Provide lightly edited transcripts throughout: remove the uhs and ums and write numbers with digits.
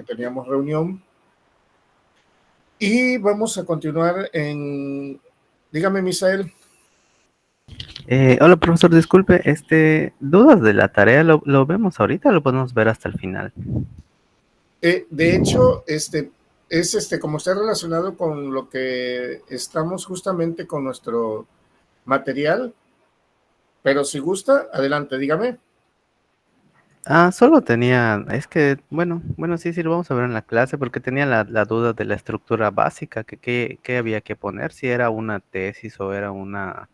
que teníamos reunión. Y vamos a continuar en... Dígame, Misael. Hola, profesor, disculpe, dudas de la tarea, ¿lo vemos ahorita o lo podemos ver hasta el final? De hecho, como está relacionado con lo que estamos justamente con nuestro material, pero si gusta, adelante, dígame. Solo tenía, sí, lo vamos a ver en la clase porque tenía la duda de la estructura básica, que había que poner, si era una tesis o era una,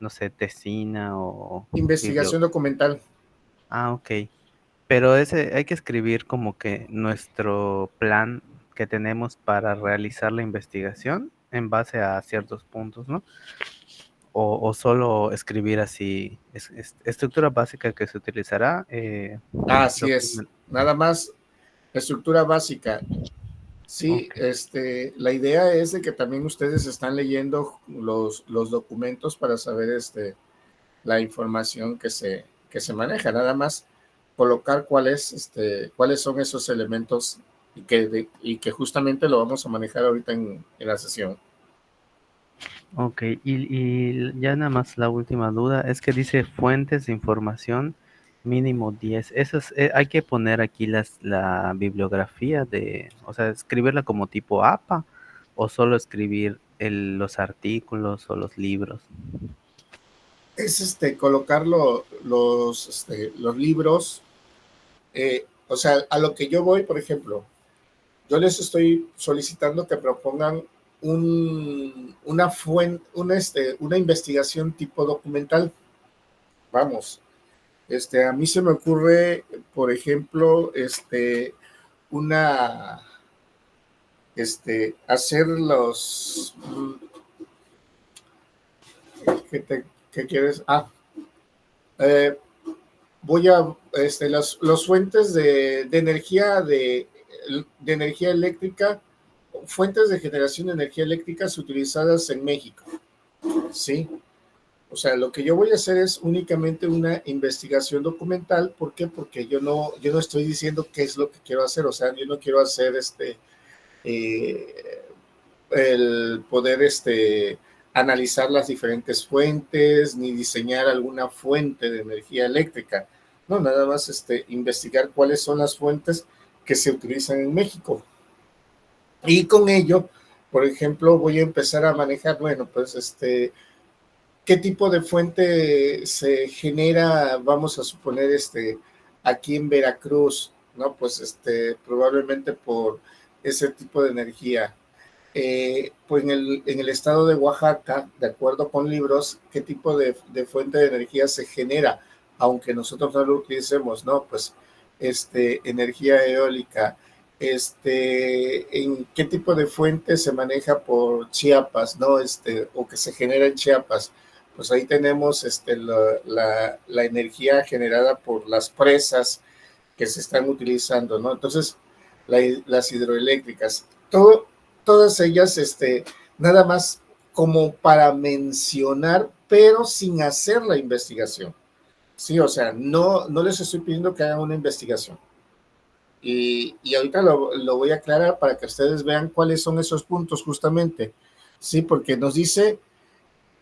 no sé, tesina o Investigación documental. Ok. Pero ese hay que escribir como que nuestro plan que tenemos para realizar la investigación en base a ciertos puntos, ¿no? O solo escribir así, estructura básica que se utilizará. Así es, nada más estructura básica. Sí, Ok. la idea es de que también ustedes están leyendo los documentos para saber la información que se maneja, nada más colocar cuáles son esos elementos y que justamente lo vamos a manejar ahorita en la sesión. Ok, y ya nada más la última duda es que dice fuentes de información mínimo 10. Hay que poner aquí la bibliografía o sea, escribirla como tipo APA o solo escribir los artículos o los libros. Es colocar los libros, o sea, a lo que yo voy, por ejemplo, yo les estoy solicitando que propongan una fuente, una investigación tipo documental. Vamos, a mí se me ocurre, por ejemplo, una, hacer ¿qué quieres? Eh, voy a, los fuentes de energía, de energía eléctrica, fuentes de generación de energía eléctrica utilizadas en México, ¿sí? O sea, lo que yo voy a hacer es únicamente una investigación documental. ¿Por qué? Porque yo no estoy diciendo qué es lo que quiero hacer. O sea, yo no quiero hacer eh, el poder analizar las diferentes fuentes, ni diseñar alguna fuente de energía eléctrica. No, nada más investigar cuáles son las fuentes que se utilizan en México. Y con ello, por ejemplo, voy a empezar a manejar, bueno, pues qué tipo de fuente se genera, vamos a suponer, aquí en Veracruz, ¿no? Pues probablemente por ese tipo de energía. Pues en el estado de Oaxaca, de acuerdo con libros, qué tipo de fuente de energía se genera, aunque nosotros no lo utilicemos, ¿no? Pues energía eólica. En qué tipo de fuente se maneja por Chiapas, ¿no? O que se genera en Chiapas. Pues ahí tenemos la energía generada por las presas que se están utilizando, ¿no? Entonces, las hidroeléctricas, todas ellas, nada más como para mencionar, pero sin hacer la investigación. Sí, o sea, no les estoy pidiendo que hagan una investigación. Y ahorita lo voy a aclarar para que ustedes vean cuáles son esos puntos justamente. Sí, porque nos dice,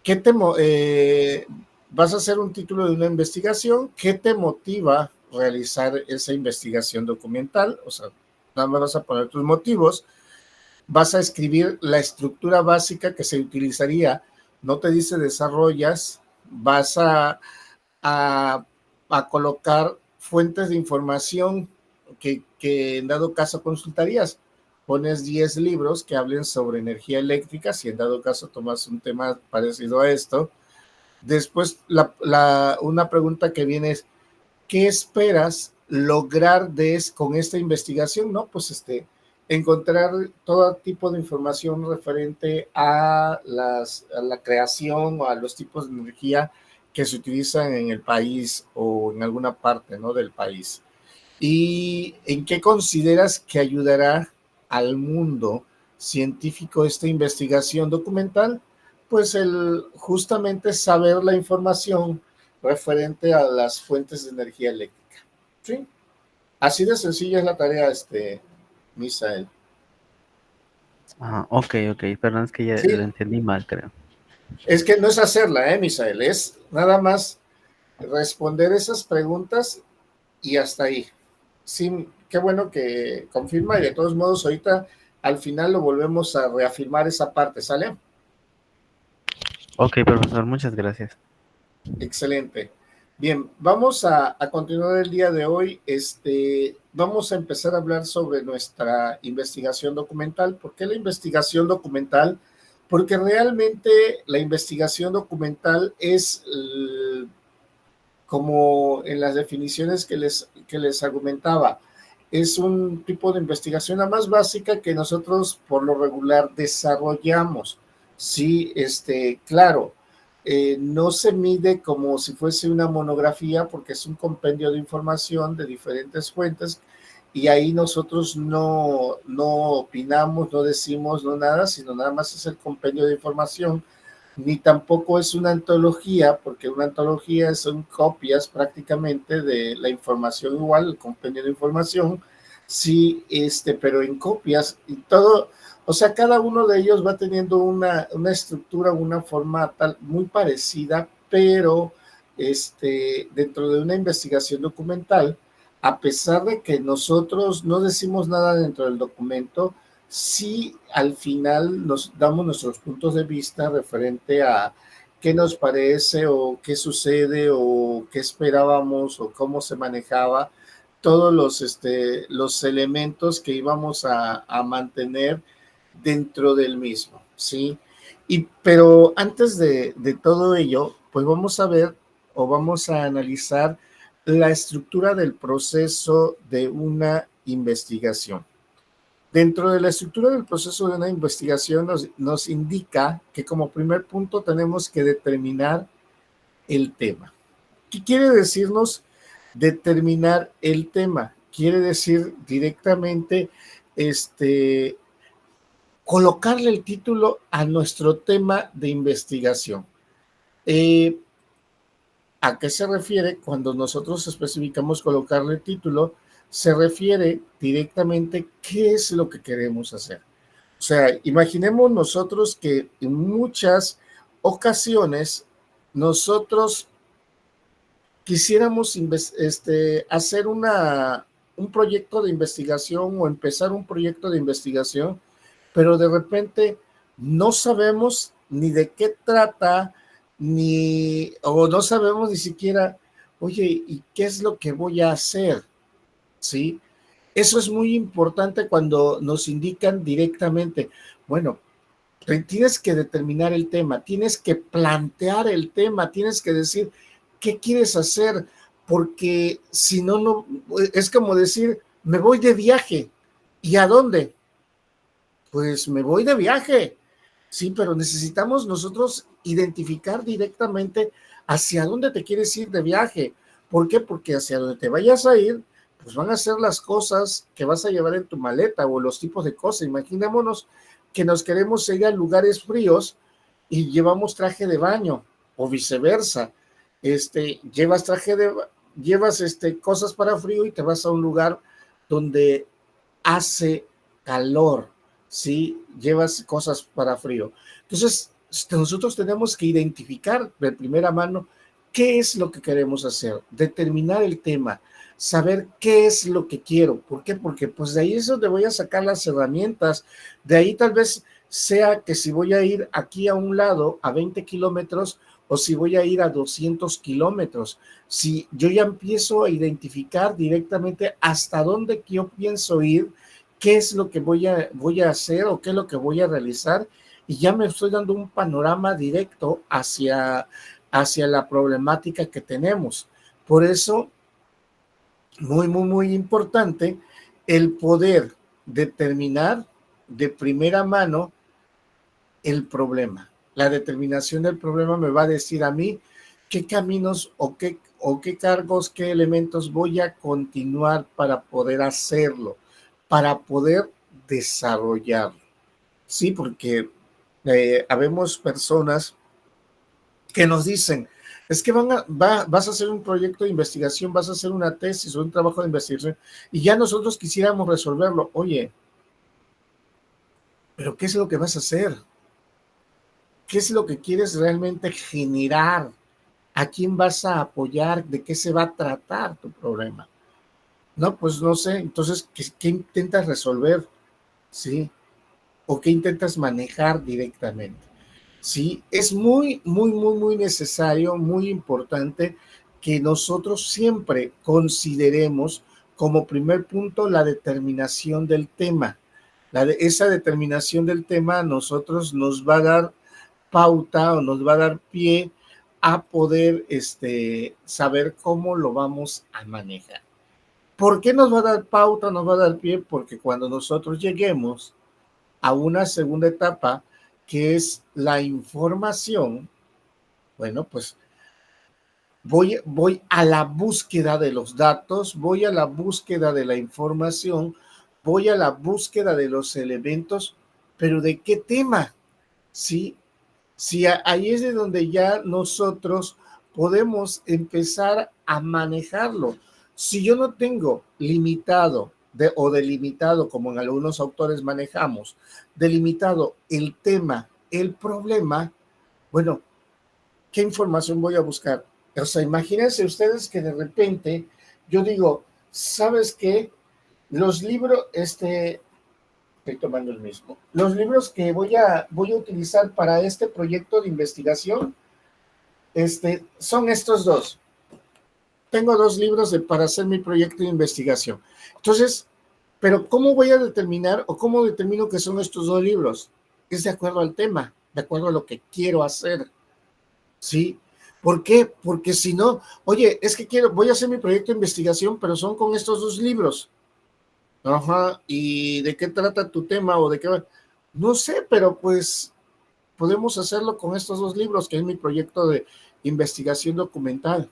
¿qué vas a hacer un título de una investigación? ¿Qué te motiva a realizar esa investigación documental? O sea, nada más vas a poner tus motivos, vas a escribir la estructura básica que se utilizaría, no te dice desarrollas, vas a, a colocar fuentes de información que en dado caso consultarías. Pones 10 libros que hablen sobre energía eléctrica, si en dado caso tomas un tema parecido a esto. Después, una pregunta que viene es, ¿qué esperas lograr con esta investigación? No, pues encontrar todo tipo de información referente a la creación o a los tipos de energía que se utilizan en el país o en alguna parte, ¿no?, del país. ¿Y en qué consideras que ayudará al mundo científico esta investigación documental? Pues justamente saber la información referente a las fuentes de energía eléctrica. ¿Sí? Así de sencilla es la tarea, Misael. Ok, perdón, es que ya lo Sí, entendí mal, creo. es que no es hacerla, Misael, es nada más responder esas preguntas y hasta ahí. Sí, qué bueno que confirma y de todos modos ahorita al final lo volvemos a reafirmar esa parte, ¿sale? Ok, profesor, muchas gracias. Excelente. Bien, vamos a continuar el día de hoy. Vamos a empezar a hablar sobre nuestra investigación documental. ¿Por qué la investigación documental? Porque realmente la investigación documental es, como en las definiciones que les argumentaba, es un tipo de investigación la más básica que nosotros por lo regular desarrollamos. Sí, claro, no se mide como si fuese una monografía porque es un compendio de información de diferentes fuentes y ahí nosotros no opinamos, no decimos, no nada, sino nada más es el compendio de información, ni tampoco es una antología, porque una antología son copias prácticamente de la información igual, el compendio de información, sí, pero en copias y todo, o sea, cada uno de ellos va teniendo una estructura, una forma tal, muy parecida, pero dentro de una investigación documental, a pesar de que nosotros no decimos nada dentro del documento, sí al final nos damos nuestros puntos de vista referente a qué nos parece o qué sucede o qué esperábamos o cómo se manejaba todos los elementos que íbamos a mantener dentro del mismo, ¿sí? Pero antes de todo ello, pues vamos a ver o vamos a analizar la estructura del proceso de una investigación. Dentro de la estructura del proceso de una investigación nos indica que como primer punto tenemos que determinar el tema. ¿Qué quiere decirnos determinar el tema? Quiere decir directamente colocarle el título a nuestro tema de investigación. ¿A qué se refiere cuando nosotros especificamos colocarle el título? Se refiere directamente qué es lo que queremos hacer. O sea, imaginemos nosotros que en muchas ocasiones nosotros quisiéramos hacer un proyecto de investigación o empezar un proyecto de investigación, pero de repente no sabemos ni de qué trata, o no sabemos ni siquiera, oye, ¿y qué es lo que voy a hacer? ¿Sí? Eso es muy importante cuando nos indican directamente, bueno, tienes que determinar el tema, tienes que plantear el tema, tienes que decir qué quieres hacer, porque si no, no, es como decir, me voy de viaje. ¿Y a dónde? Pues me voy de viaje. Sí, pero necesitamos nosotros identificar directamente hacia dónde te quieres ir de viaje. ¿Por qué? Porque hacia donde te vayas a ir, pues van a ser las cosas que vas a llevar en tu maleta o los tipos de cosas. Imaginémonos que nos queremos ir a lugares fríos y llevamos traje de baño o viceversa. Llevas llevas cosas para frío y te vas a un lugar donde hace calor, ¿sí? Llevas cosas para frío. Entonces, nosotros tenemos que identificar de primera mano qué es lo que queremos hacer, determinar el tema, saber qué es lo que quiero. ¿Por qué? Porque pues de ahí es donde voy a sacar las herramientas. De ahí tal vez sea que si voy a ir aquí a un lado a 20 kilómetros o si voy a ir a 200 kilómetros. Si yo ya empiezo a identificar directamente hasta dónde yo pienso ir, qué es lo que voy a hacer o qué es lo que voy a realizar, y ya me estoy dando un panorama directo hacia la problemática que tenemos. Por eso, muy importante el poder determinar de primera mano el problema. La determinación del problema me va a decir a mí qué caminos o qué cargos, qué elementos voy a continuar para poder hacerlo, para poder desarrollarlo. Sí, porque habemos personas que nos dicen, es que vas a hacer un proyecto de investigación, vas a hacer una tesis o un trabajo de investigación y ya nosotros quisiéramos resolverlo. Oye, pero ¿qué es lo que vas a hacer? ¿Qué es lo que quieres realmente generar? ¿A quién vas a apoyar? ¿De qué se va a tratar tu problema? No, pues no sé. Entonces, ¿qué intentas resolver? ¿Sí? ¿O qué intentas manejar directamente? Sí, es muy, muy, muy, muy necesario, muy importante que nosotros siempre consideremos como primer punto la determinación del tema. Esa determinación del tema a nosotros nos va a dar pauta o nos va a dar pie a poder saber cómo lo vamos a manejar. ¿Por qué nos va a dar pauta, nos va a dar pie? Porque cuando nosotros lleguemos a una segunda etapa, que es la información, bueno, pues voy a la búsqueda de los datos, voy a la búsqueda de la información, voy a la búsqueda de los elementos, pero ¿de qué tema? ¿Sí? Sí, ahí es de donde ya nosotros podemos empezar a manejarlo. Si yo no tengo limitado o delimitado, como en algunos autores manejamos, delimitado el tema, el problema, bueno, ¿qué información voy a buscar? O sea, imagínense ustedes que de repente yo digo, ¿sabes qué? Los libros, estoy tomando el mismo. Los libros que voy a utilizar para este proyecto de investigación, son estos dos. Tengo dos libros para hacer mi proyecto de investigación. Entonces, pero ¿cómo voy a determinar o cómo determino que son estos dos libros? Es de acuerdo al tema, de acuerdo a lo que quiero hacer, ¿sí? ¿Por qué? Porque si no, oye, es que voy a hacer mi proyecto de investigación, pero son con estos dos libros. Ajá, ¿y de qué trata tu tema o de qué va? No sé, pero pues podemos hacerlo con estos dos libros, que es mi proyecto de investigación documental.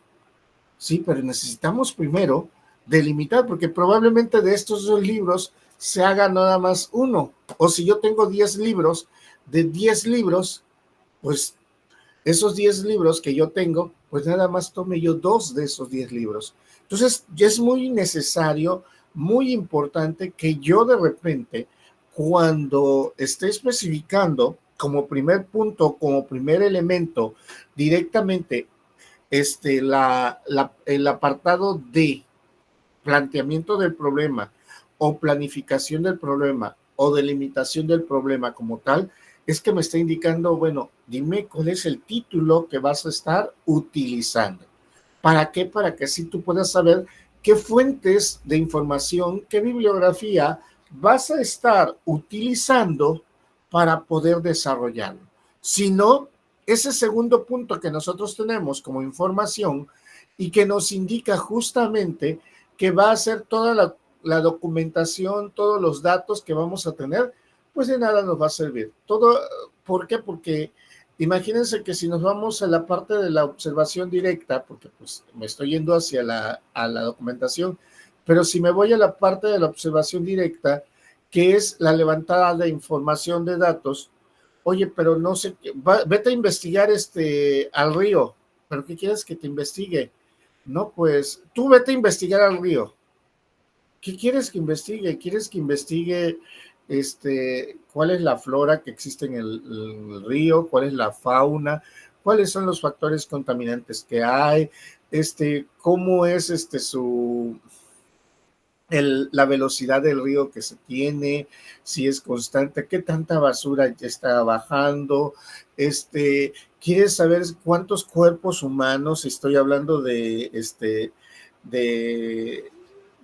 Sí, pero necesitamos primero delimitar, porque probablemente de estos dos libros se haga nada más uno. O si yo tengo 10 libros, de 10 libros, pues esos 10 libros que yo tengo, pues nada más tome yo dos de esos 10 libros. Entonces, ya es muy necesario, muy importante que yo de repente, cuando esté especificando como primer punto, como primer elemento, directamente el apartado de planteamiento del problema o planificación del problema o delimitación del problema como tal, es que me está indicando, bueno, dime cuál es el título que vas a estar utilizando. ¿Para qué? Para que así tú puedas saber qué fuentes de información, qué bibliografía vas a estar utilizando para poder desarrollarlo. Si no, ese segundo punto que nosotros tenemos como información y que nos indica justamente que va a ser toda la documentación, todos los datos que vamos a tener, pues de nada nos va a servir. Todo, ¿por qué? Porque imagínense que si nos vamos a la parte de la observación directa, porque pues me estoy yendo hacia a la documentación, pero si me voy a la parte de la observación directa, que es la levantada de información de datos, oye, pero no sé, vete a investigar al río, pero ¿qué quieres que te investigue? No, pues tú vete a investigar al río. ¿Qué quieres que investigue? ¿Quieres que investigue cuál es la flora que existe en el río? ¿Cuál es la fauna? ¿Cuáles son los factores contaminantes que hay? ¿Cómo es la velocidad del río que se tiene? Si es constante, ¿qué tanta basura está bajando? ¿Quieres saber cuántos cuerpos humanos? Estoy hablando de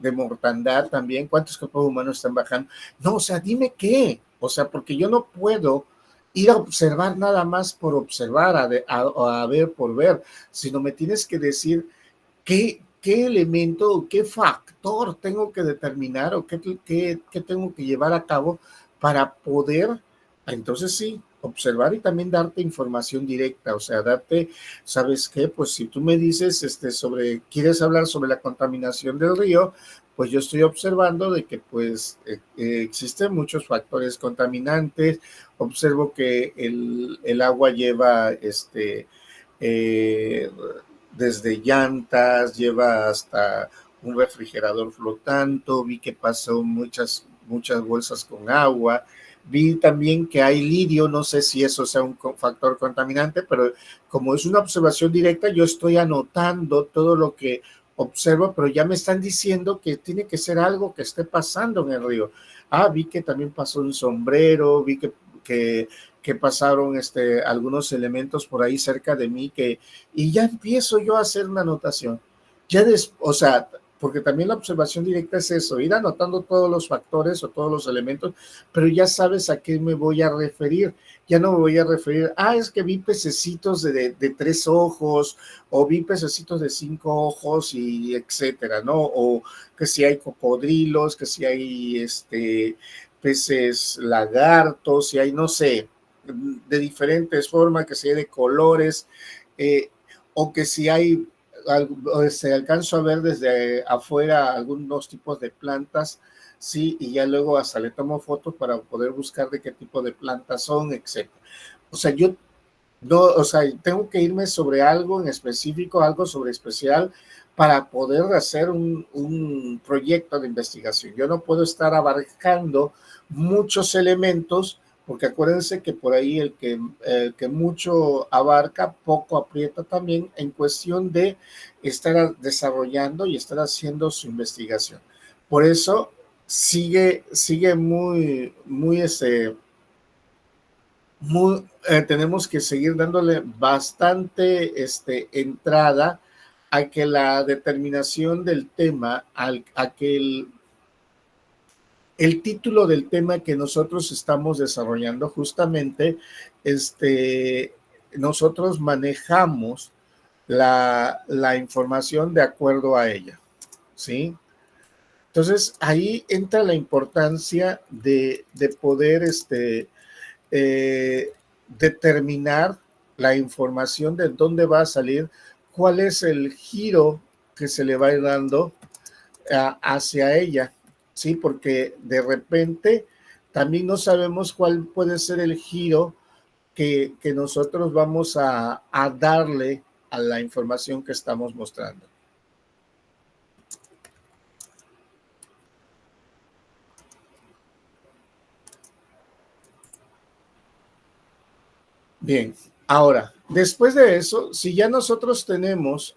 de mortandad también, cuántos cuerpos humanos están bajando. No, o sea, dime qué, o sea, porque yo no puedo ir a observar nada más por observar, a ver por ver, sino me tienes que decir qué elemento o qué factor tengo que determinar o qué tengo que llevar a cabo para poder, entonces sí, observar y también darte información directa, o sea, darte, ¿sabes qué? Pues si tú me dices quieres hablar sobre la contaminación del río, pues yo estoy observando de que pues existen muchos factores contaminantes, observo que el agua lleva eh, desde llantas, lleva hasta un refrigerador flotando, vi que pasó muchas bolsas con agua. Vi también que hay lirio, no sé si eso sea un factor contaminante, pero como es una observación directa, yo estoy anotando todo lo que observo, pero ya me están diciendo que tiene que ser algo que esté pasando en el río. Vi que también pasó un sombrero, vi que pasaron algunos elementos por ahí cerca de mí, y ya empiezo yo a hacer una anotación. O sea, porque también la observación directa es eso, ir anotando todos los factores o todos los elementos, pero ya sabes a qué me voy a referir. Ya no me voy a referir, es que vi pececitos de 3 ojos, o vi pececitos de 5 ojos, y etcétera, ¿no? O que si hay cocodrilos, que si hay peces lagartos, si hay, no sé, de diferentes formas, que si hay de colores, o que si hay, se alcanzo a ver desde afuera algunos tipos de plantas, sí, y ya luego hasta le tomo fotos para poder buscar de qué tipo de plantas son, etc. O sea, yo no, o sea, tengo que irme sobre algo en específico, algo sobre especial, para poder hacer un proyecto de investigación. Yo no puedo estar abarcando muchos elementos, porque acuérdense que por ahí el que mucho abarca, poco aprieta también, en cuestión de estar desarrollando y estar haciendo su investigación. Por eso sigue muy, muy tenemos que seguir dándole bastante entrada a que la determinación del tema, a que el título del tema que nosotros estamos desarrollando, justamente, nosotros manejamos la información de acuerdo a ella, ¿sí? Entonces, ahí entra la importancia de poder determinar la información de dónde va a salir, cuál es el giro que se le va a ir dando hacia ella, ¿sí? Porque de repente también no sabemos cuál puede ser el giro que nosotros vamos a darle a la información que estamos mostrando. Bien, ahora, después de eso, si ya nosotros tenemos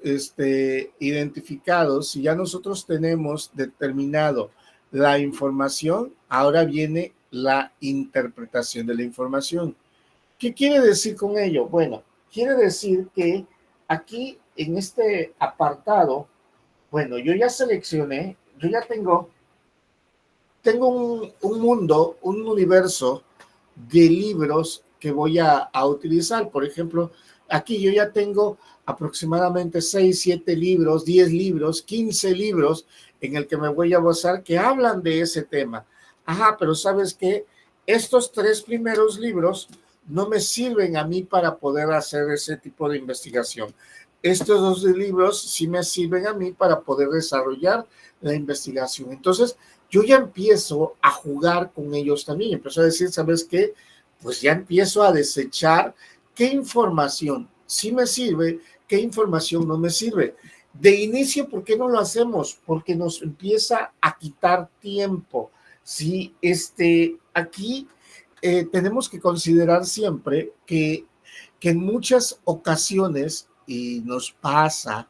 identificados, si ya nosotros tenemos determinado la información, ahora viene la interpretación de la información. ¿Qué quiere decir con ello? Bueno, quiere decir que aquí en este apartado, bueno, yo ya seleccioné, yo ya tengo un mundo, un universo de libros que voy a utilizar. Por ejemplo, aquí yo ya tengo aproximadamente 6, 7 libros, 10 libros, 15 libros en el que me voy a basar que hablan de ese tema. Pero ¿sabes qué? Estos 3 primeros libros no me sirven a mí para poder hacer ese tipo de investigación. Estos 2 libros sí me sirven a mí para poder desarrollar la investigación. Entonces, yo ya empiezo a jugar con ellos también. Empiezo a decir, ¿sabes qué? Pues ya empiezo a desechar qué información sí me sirve, qué información no me sirve. De inicio, ¿por qué no lo hacemos? Porque nos empieza a quitar tiempo. Sí, aquí tenemos que considerar siempre que en muchas ocasiones, y nos pasa,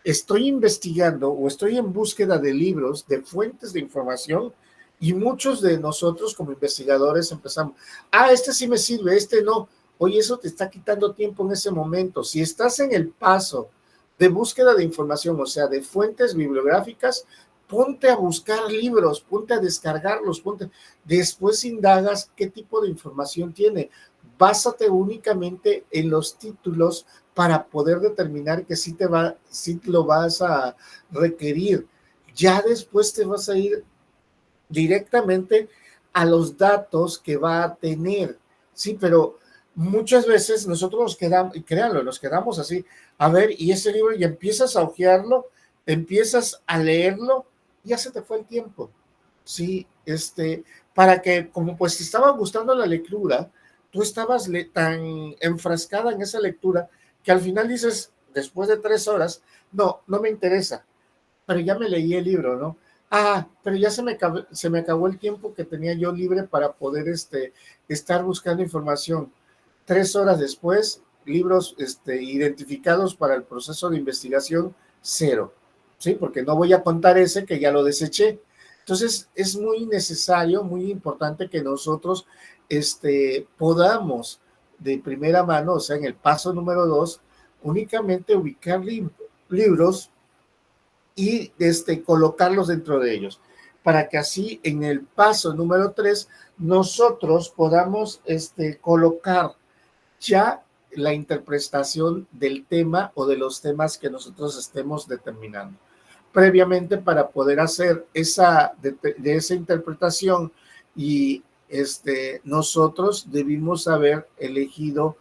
estoy investigando o estoy en búsqueda de libros, de fuentes de información, y muchos de nosotros como investigadores empezamos, este sí me sirve, este no. Oye, eso te está quitando tiempo en ese momento. Si estás en el paso de búsqueda de información, o sea, de fuentes bibliográficas, ponte a buscar libros, ponte a descargarlos, después indagas qué tipo de información tiene. Básate únicamente en los títulos para poder determinar que sí lo vas a requerir. Ya después te vas a ir directamente a los datos que va a tener. Sí, pero muchas veces nosotros nos quedamos, y créanlo, nos quedamos así, a ver, y ese libro, y empiezas a hojearlo, empiezas a leerlo, y ya se te fue el tiempo. Sí, para que, como pues te estaba gustando la lectura, tú estabas tan enfrascada en esa lectura que al final dices, después de 3 horas, no me interesa, pero ya me leí el libro, ¿no? Pero ya se me acabó el tiempo que tenía yo libre para poder estar buscando información. 3 horas después, libros identificados para el proceso de investigación, 0. ¿Sí? Porque no voy a contar ese que ya lo deseché. Entonces, es muy necesario, muy importante que nosotros podamos de primera mano, o sea, en el paso número 2, únicamente ubicar libros y colocarlos dentro de ellos, para que así en el paso número 3 nosotros podamos colocar ya la interpretación del tema o de los temas que nosotros estemos determinando. Previamente, para poder hacer de esa interpretación y nosotros debimos haber elegido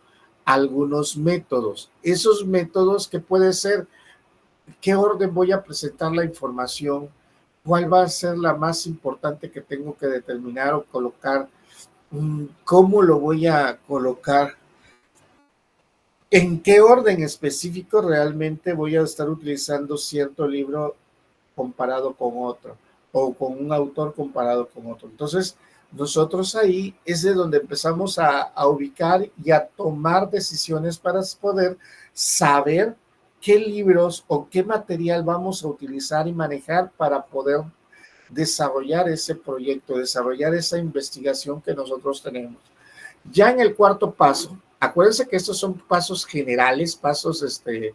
algunos métodos. Esos métodos que puede ser qué orden voy a presentar la información, cuál va a ser la más importante que tengo que determinar o colocar, cómo lo voy a colocar, en qué orden específico realmente voy a estar utilizando cierto libro comparado con otro o con un autor comparado con otro. Entonces, nosotros ahí es de donde empezamos a ubicar y a tomar decisiones para poder saber qué libros o qué material vamos a utilizar y manejar para poder desarrollar ese proyecto, desarrollar esa investigación que nosotros tenemos. Ya en el cuarto paso, acuérdense que estos son pasos generales, pasos en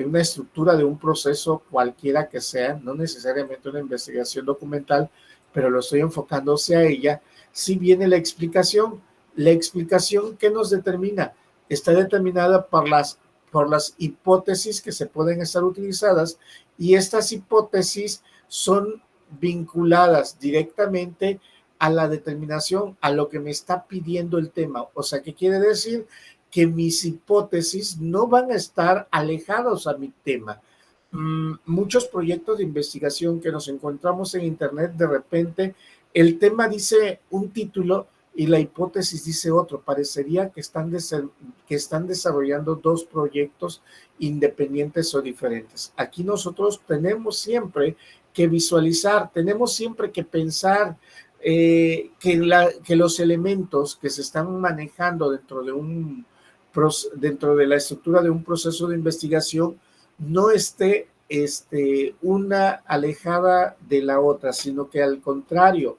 una estructura de un proceso cualquiera que sea, no necesariamente una investigación documental, pero lo estoy enfocando hacia ella. Si viene la explicación que nos determina, está determinada por las hipótesis que se pueden estar utilizadas, y estas hipótesis son vinculadas directamente a la determinación, a lo que me está pidiendo el tema. O sea, ¿qué quiere decir? Que mis hipótesis no van a estar alejados a mi tema. Muchos proyectos de investigación que nos encontramos en Internet, de repente el tema dice un título y la hipótesis dice otro. Parecería que están desarrollando dos proyectos independientes o diferentes. Aquí nosotros tenemos siempre que visualizar, tenemos siempre que pensar que los elementos que se están manejando dentro de la estructura de un proceso de investigación no esté una alejada de la otra, sino que al contrario,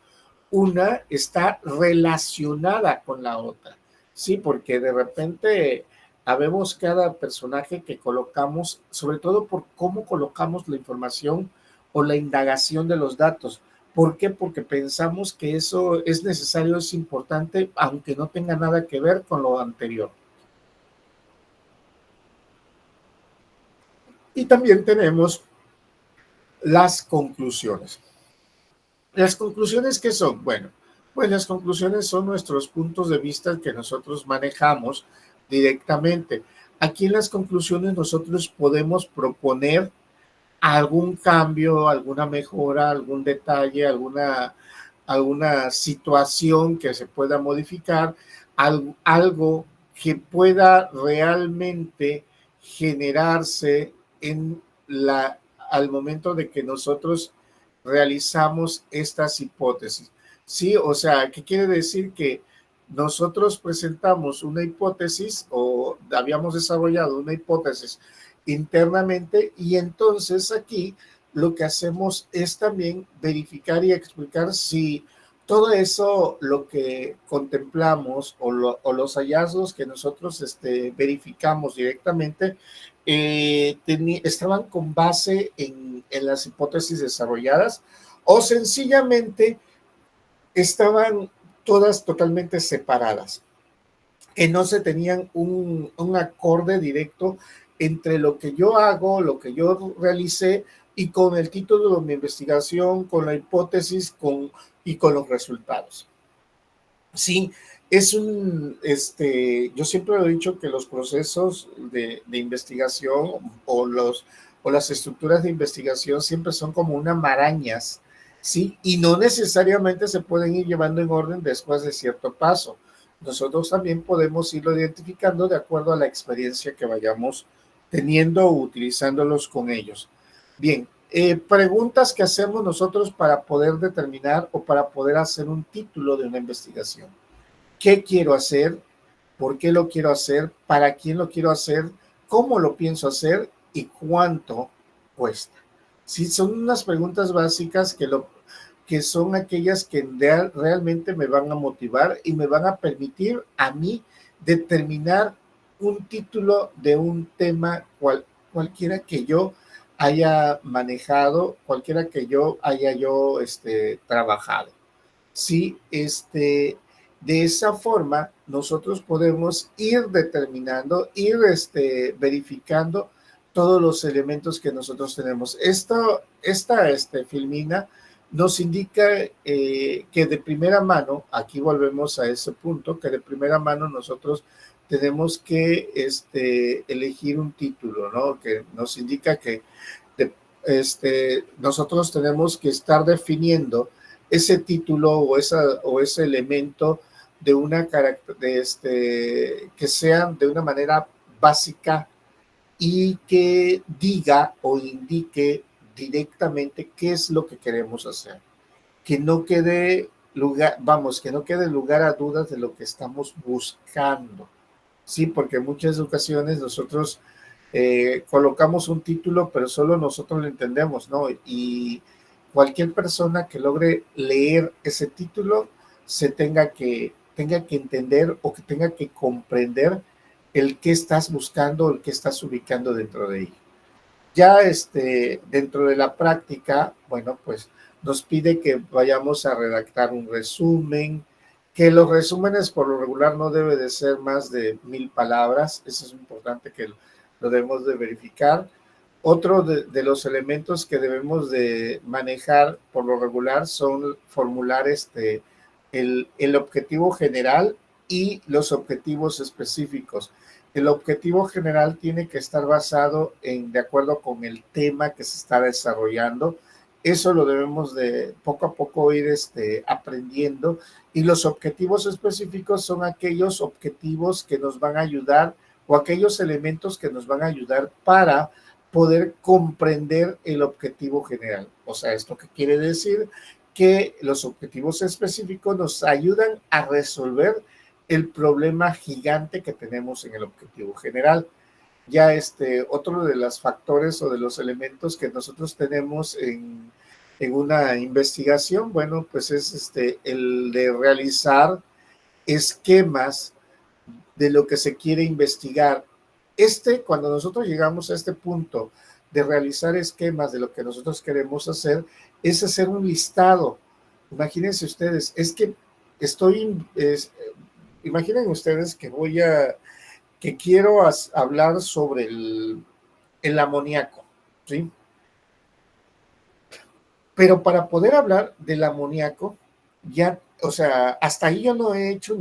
una está relacionada con la otra. Sí, porque de repente habemos cada personaje que colocamos, sobre todo por cómo colocamos la información o la indagación de los datos. ¿Por qué? Porque pensamos que eso es necesario, es importante, aunque no tenga nada que ver con lo anterior. Y también tenemos las conclusiones. ¿Las conclusiones qué son? Bueno, pues las conclusiones son nuestros puntos de vista que nosotros manejamos directamente. Aquí en las conclusiones nosotros podemos proponer algún cambio, alguna mejora, algún detalle, alguna situación que se pueda modificar, algo que pueda realmente generarse al momento de que nosotros realizamos estas hipótesis. Sí, o sea, ¿qué quiere decir? Que nosotros presentamos una hipótesis o habíamos desarrollado una hipótesis internamente, y entonces aquí lo que hacemos es también verificar y explicar si todo eso, lo que contemplamos o los hallazgos que nosotros verificamos directamente, estaban con base en las hipótesis desarrolladas, o sencillamente estaban todas totalmente separadas, que no se tenían un acorde directo entre lo que yo hago, lo que yo realicé, y con el título de mi investigación, con la hipótesis y con los resultados. Sí, yo siempre he dicho que los procesos de investigación o las estructuras de investigación siempre son como unas marañas, ¿sí? Y no necesariamente se pueden ir llevando en orden después de cierto paso. Nosotros también podemos irlo identificando de acuerdo a la experiencia que vayamos teniendo o utilizándolos con ellos. Bien, Preguntas que hacemos nosotros para poder determinar o para poder hacer un título de una investigación. ¿Qué quiero hacer? ¿Por qué lo quiero hacer? ¿Para quién lo quiero hacer? ¿Cómo lo pienso hacer? ¿Y cuánto cuesta? Sí, son unas preguntas básicas que son aquellas que realmente me van a motivar y me van a permitir a mí determinar un título de un tema cualquiera que yo haya manejado, cualquiera que yo haya trabajado. Sí, de esa forma nosotros podemos ir determinando, ir verificando todos los elementos que nosotros tenemos. Esta filmina nos indica que de primera mano, aquí volvemos a ese punto, que de primera mano nosotros tenemos que elegir un título, ¿no? Que nos indica que nosotros tenemos que estar definiendo ese título o ese elemento de una que sea de una manera básica y que diga o indique directamente qué es lo que queremos hacer. Que no quede lugar, que no quede lugar a dudas de lo que estamos buscando. Sí, porque en muchas ocasiones nosotros colocamos un título, pero solo nosotros lo entendemos, ¿no? Y cualquier persona que logre leer ese título tenga que entender o que tenga que comprender el que estás buscando, el que estás ubicando dentro de ello. Ya dentro de la práctica, bueno, pues nos pide que vayamos a redactar un resumen, que los resúmenes por lo regular no debe de ser más de 1000 palabras, eso es importante que lo debemos de verificar. Otro de los elementos que debemos de manejar por lo regular son formular el objetivo general y los objetivos específicos. El objetivo general tiene que estar basado de acuerdo con el tema que se está desarrollando. Eso lo debemos de poco a poco ir aprendiendo. Y los objetivos específicos son aquellos objetivos que nos van a ayudar o aquellos elementos que nos van a ayudar para poder comprender el objetivo general. O sea, ¿esto qué quiere decir? Que los objetivos específicos nos ayudan a resolver el problema gigante que tenemos en el objetivo general. Ya otro de los factores o de los elementos que nosotros tenemos en una investigación, bueno, pues es el de realizar esquemas de lo que se quiere investigar. Cuando nosotros llegamos a este punto de realizar esquemas de lo que nosotros queremos hacer, es hacer un listado. Imagínense ustedes, es que imaginen ustedes que quiero hablar sobre el amoníaco, ¿sí? Pero para poder hablar del amoníaco, ya, o sea, hasta ahí yo no he hecho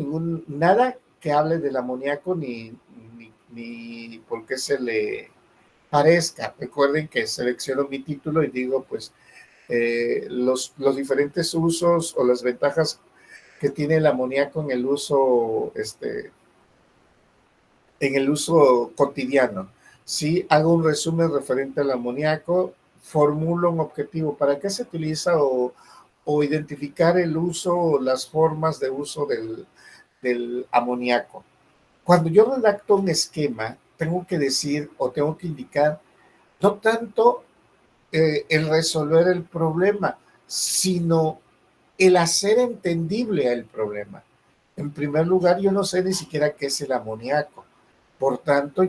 nada que hable del amoníaco ni por qué se le parezca. Recuerden que selecciono mi título y digo, pues, los diferentes usos o las ventajas que tiene el amoníaco en el uso cotidiano. Sí, hago un resumen referente al amoníaco, formulo un objetivo, ¿para qué se utiliza o identificar el uso o las formas de uso del amoníaco? Cuando yo redacto un esquema, tengo que decir o tengo que indicar no tanto el resolver el problema, sino el hacer entendible el problema. En primer lugar, yo no sé ni siquiera qué es el amoníaco. Por tanto,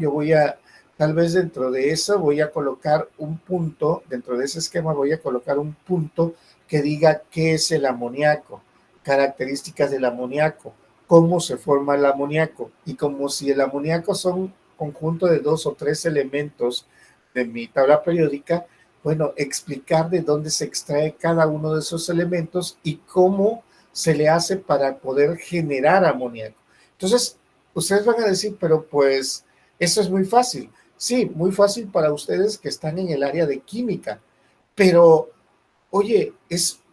tal vez dentro de eso voy a colocar un punto, dentro de ese esquema voy a colocar un punto que diga qué es el amoníaco, características del amoníaco, cómo se forma el amoníaco. Y como si el amoníaco son un conjunto de 2 o 3 elementos de mi tabla periódica, bueno, explicar de dónde se extrae cada uno de esos elementos y cómo se le hace para poder generar amoníaco. Entonces, ustedes van a decir, pero pues eso es muy fácil. Sí, muy fácil para ustedes que están en el área de química, pero oye,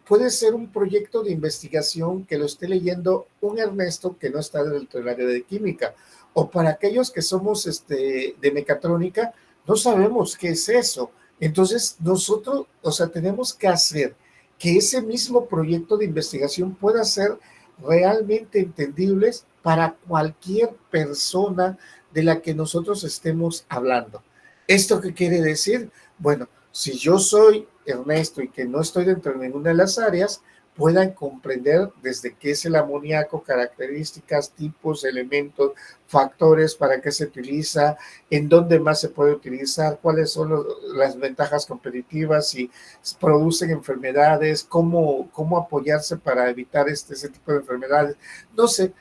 puede ser un proyecto de investigación que lo esté leyendo un Ernesto que no está dentro del área de química, o para aquellos que somos de mecatrónica, no sabemos qué es eso. Entonces, nosotros, o sea, tenemos que hacer que ese mismo proyecto de investigación pueda ser realmente entendible para cualquier persona de la que nosotros estemos hablando. ¿Esto qué quiere decir? Bueno, si yo soy Ernesto y que no estoy dentro de ninguna de las áreas, puedan comprender desde qué es el amoníaco, características, tipos, elementos, factores, para qué se utiliza, en dónde más se puede utilizar, cuáles son las ventajas competitivas, si producen enfermedades, cómo apoyarse para evitar ese tipo de enfermedades. No sé,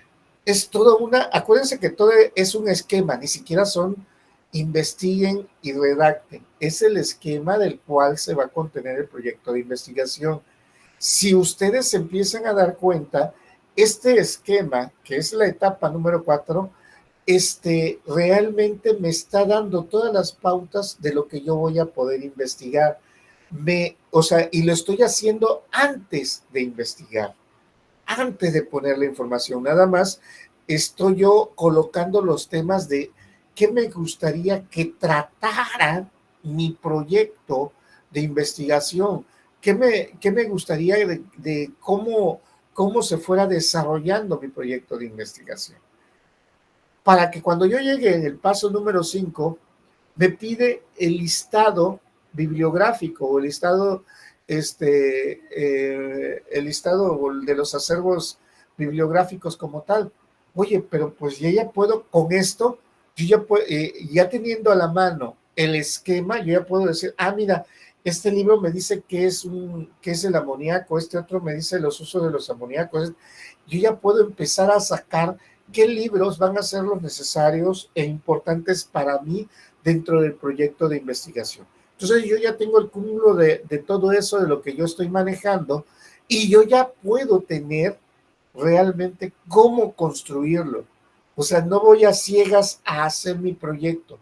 es toda acuérdense que todo es un esquema, ni siquiera son investiguen y redacten. Es el esquema del cual se va a contener el proyecto de investigación. Si ustedes empiezan a dar cuenta, este esquema, que es la etapa número 4, realmente me está dando todas las pautas de lo que yo voy a poder investigar. O sea, y lo estoy haciendo antes de investigar, antes de poner la información. Nada más estoy yo colocando los temas de qué me gustaría que tratara mi proyecto de investigación, qué me gustaría de cómo se fuera desarrollando mi proyecto de investigación, para que cuando yo llegue en el paso número 5, me pide el listado bibliográfico o el listado de los acervos bibliográficos como tal. Oye, pero pues ya puedo con esto, yo ya teniendo a la mano el esquema, yo ya puedo decir, mira, este libro me dice que es el amoníaco, este otro me dice los usos de los amoníacos. Yo ya puedo empezar a sacar qué libros van a ser los necesarios e importantes para mí dentro del proyecto de investigación. Entonces yo ya tengo el cúmulo de todo eso, de lo que yo estoy manejando, y yo ya puedo tener realmente cómo construirlo. O sea, no voy a ciegas a hacer mi proyecto.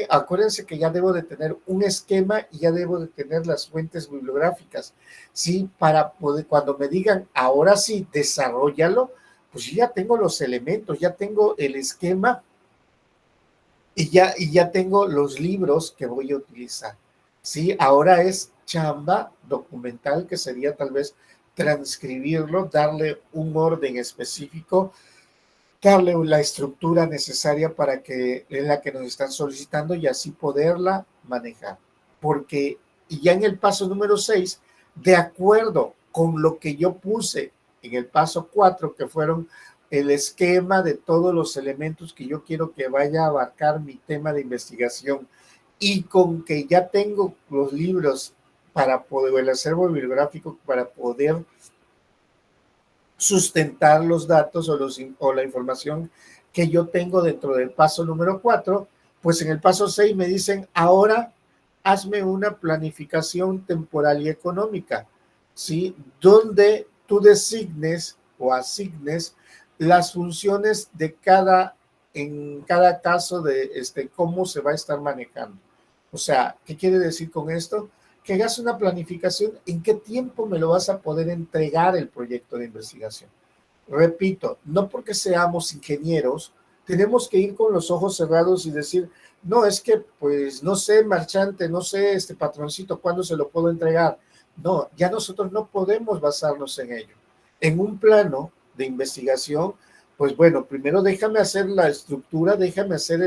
Acuérdense que ya debo de tener un esquema y ya debo de tener las fuentes bibliográficas, ¿sí? Para poder, cuando me digan, ahora sí, desarrollalo, pues yo ya tengo los elementos, ya tengo el esquema y ya tengo los libros que voy a utilizar. ¿Sí? Ahora es chamba documental, que sería tal vez transcribirlo, darle un orden específico, darle la estructura necesaria para que en la que nos están solicitando y así poderla manejar. Porque ya en el paso número 6, de acuerdo con lo que yo puse en el paso 4, que fueron el esquema de todos los elementos que yo quiero que vaya a abarcar mi tema de investigación, y con que ya tengo los libros para poder, el acervo bibliográfico para poder sustentar los datos o la información que yo tengo dentro del paso número 4, pues en el paso 6 me dicen, ahora hazme una planificación temporal y económica, ¿sí? Donde tú designes o asignes las funciones en cada caso de cómo se va a estar manejando. O sea, ¿qué quiere decir con esto? Que hagas una planificación en qué tiempo me lo vas a poder entregar el proyecto de investigación. Repito, no porque seamos ingenieros, tenemos que ir con los ojos cerrados y decir, no, es que pues no sé, marchante, no sé, patroncito, ¿cuándo se lo puedo entregar? No, ya nosotros no podemos basarnos en ello. En un plano de investigación, pues bueno, primero déjame hacer la estructura, déjame hacer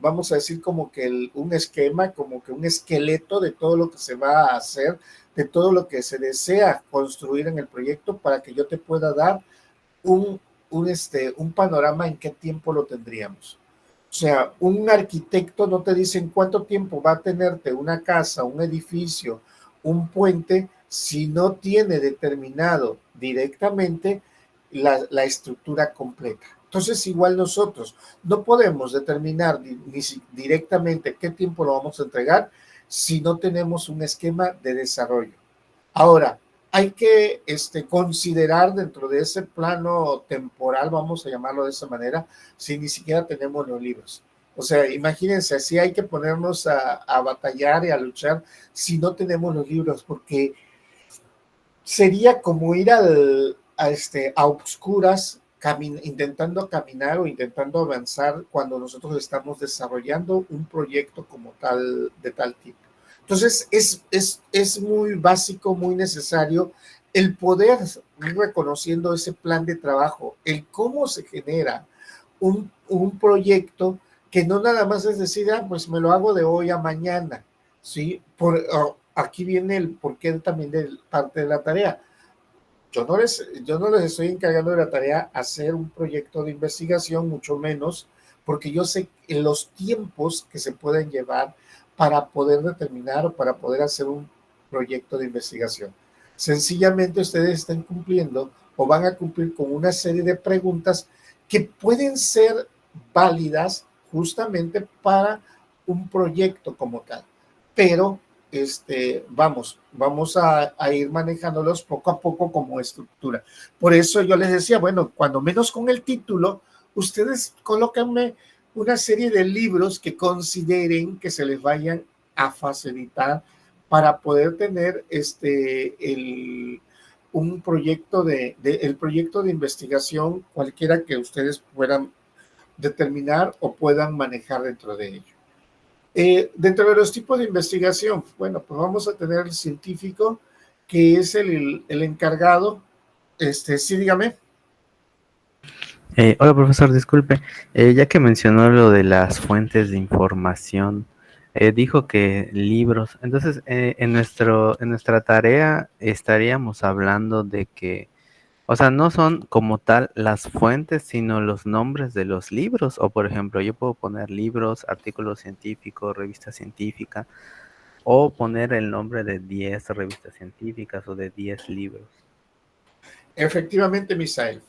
vamos a decir como que un esquema, como que un esqueleto de todo lo que se va a hacer, de todo lo que se desea construir en el proyecto, para que yo te pueda dar un panorama en qué tiempo lo tendríamos. O sea, un arquitecto no te dice en cuánto tiempo va a tenerte una casa, un edificio, un puente, si no tiene determinado directamente la estructura completa. Entonces, igual nosotros no podemos determinar ni directamente qué tiempo lo vamos a entregar si no tenemos un esquema de desarrollo. Ahora, hay que considerar dentro de ese plano temporal, vamos a llamarlo de esa manera, si ni siquiera tenemos los libros. O sea, imagínense, así hay que ponernos a batallar y a luchar si no tenemos los libros, porque sería como ir a obscuras intentando caminar o intentando avanzar cuando nosotros estamos desarrollando un proyecto como tal, de tal tipo. Entonces, es muy básico, muy necesario el poder ir reconociendo ese plan de trabajo, el cómo se genera un proyecto que no nada más es decir, pues me lo hago de hoy a mañana, ¿sí? Aquí viene el porqué también de parte de la tarea. Yo no les estoy encargando de la tarea hacer un proyecto de investigación, mucho menos, porque yo sé en los tiempos que se pueden llevar para poder determinar o para poder hacer un proyecto de investigación. Sencillamente ustedes están cumpliendo o van a cumplir con una serie de preguntas que pueden ser válidas justamente para un proyecto como tal, pero vamos a ir manejándolos poco a poco como estructura. Por eso yo les decía, bueno, cuando menos con el título, ustedes colóquenme una serie de libros que consideren que se les vayan a facilitar para poder tener un proyecto el proyecto de investigación, cualquiera que ustedes puedan determinar o puedan manejar dentro de ello. Dentro de los tipos de investigación, bueno, pues vamos a tener el científico, que es el encargado. Sí, dígame. Hola, profesor, disculpe. Ya que mencionó lo de las fuentes de información, dijo que libros. Entonces, en nuestra tarea estaríamos hablando de que, o sea, no son como tal las fuentes, sino los nombres de los libros. O, por ejemplo, yo puedo poner libros, artículos científicos, revista científica, o poner el nombre de 10 revistas científicas o de 10 libros. Efectivamente, Misael.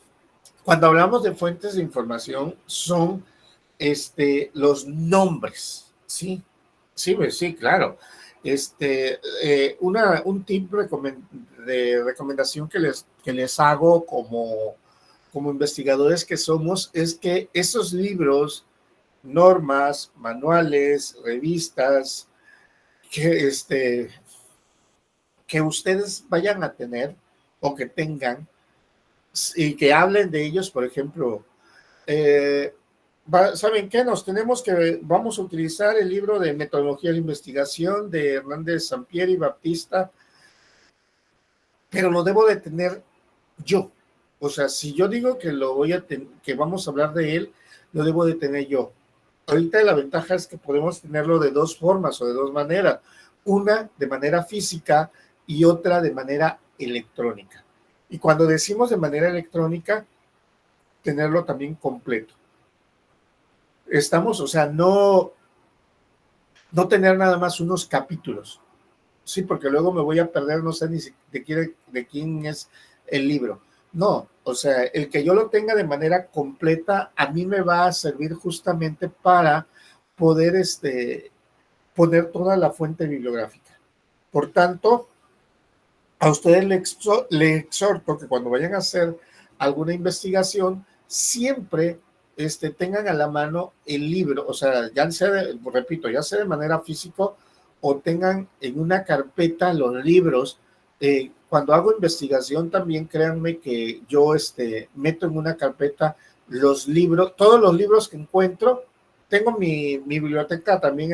Cuando hablamos de fuentes de información, son los nombres, ¿sí? Sí, pues sí, claro. Un tip de recomendación que les hago como investigadores que somos es que esos libros, normas, manuales, revistas, que, que ustedes vayan a tener o que tengan y que hablen de ellos, por ejemplo, eh, ¿saben qué? Vamos a utilizar el libro de Metodología de Investigación de Hernández Sampieri Baptista, pero lo debo de tener yo. O sea, si yo digo que vamos a hablar de él, lo debo de tener yo. Ahorita la ventaja es que podemos tenerlo de dos formas o de dos maneras. Una de manera física y otra de manera electrónica. Y cuando decimos de manera electrónica, tenerlo también completo. O sea, no tener nada más unos capítulos. Sí, porque luego me voy a perder, no sé ni de quién es el libro. No, o sea, el que yo lo tenga de manera completa, a mí me va a servir justamente para poder poner toda la fuente bibliográfica. Por tanto, a ustedes le exhorto que cuando vayan a hacer alguna investigación, siempre tengan a la mano el libro, o sea, repito, ya sea de manera física o tengan en una carpeta los libros. Cuando hago investigación también créanme que yo meto en una carpeta los libros, todos los libros que encuentro. Tengo mi biblioteca también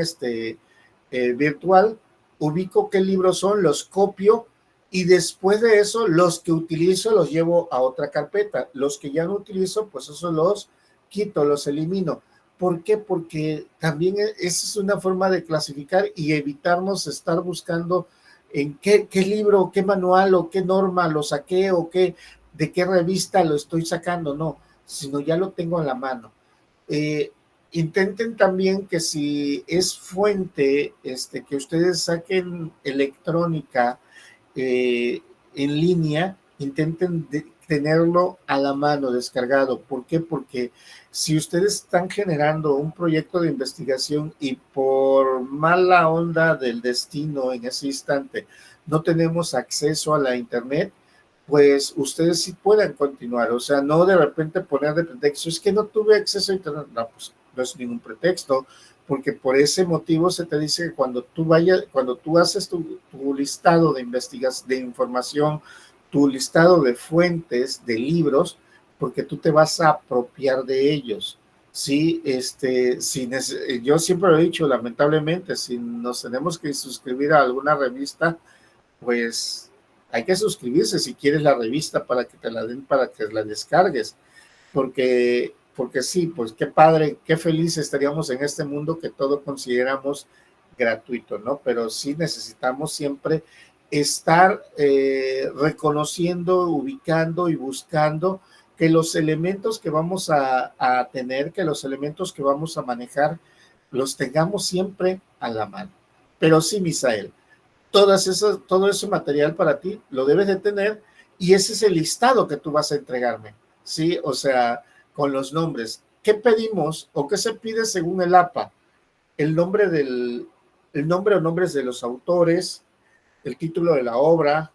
virtual, ubico qué libros son, los copio y después de eso los que utilizo los llevo a otra carpeta. Los que ya no utilizo, pues esos los quito, los elimino. ¿Por qué? Porque también esa es una forma de clasificar y evitarnos estar buscando en qué libro, qué manual o qué norma lo saqué o de qué revista lo estoy sacando, no, sino ya lo tengo a la mano. Intenten también que si es fuente, que ustedes saquen electrónica, en línea, intenten tenerlo a la mano, descargado. ¿Por qué? Porque si ustedes están generando un proyecto de investigación y por mala onda del destino en ese instante no tenemos acceso a la internet, pues ustedes sí pueden continuar. O sea, no de repente poner de pretexto, es que no tuve acceso a internet. No, pues no es ningún pretexto, porque por ese motivo se te dice que cuando tú haces tu listado de información, tu listado de fuentes, de libros, porque tú te vas a apropiar de ellos. Sí, yo siempre lo he dicho, lamentablemente, si nos tenemos que suscribir a alguna revista, pues hay que suscribirse si quieres la revista para que te la den, para que la descargues, porque sí, pues qué padre, qué feliz estaríamos en este mundo que todo consideramos gratuito, ¿no? Pero sí necesitamos siempre estar reconociendo, ubicando y buscando que los elementos que vamos a tener, que los elementos que vamos a manejar, los tengamos siempre a la mano. Pero sí, Misael, todo ese material para ti lo debes de tener y ese es el listado que tú vas a entregarme, ¿sí? O sea, con los nombres. ¿Qué pedimos o qué se pide según el APA? El nombre el nombre o nombres de los autores, el título de la obra,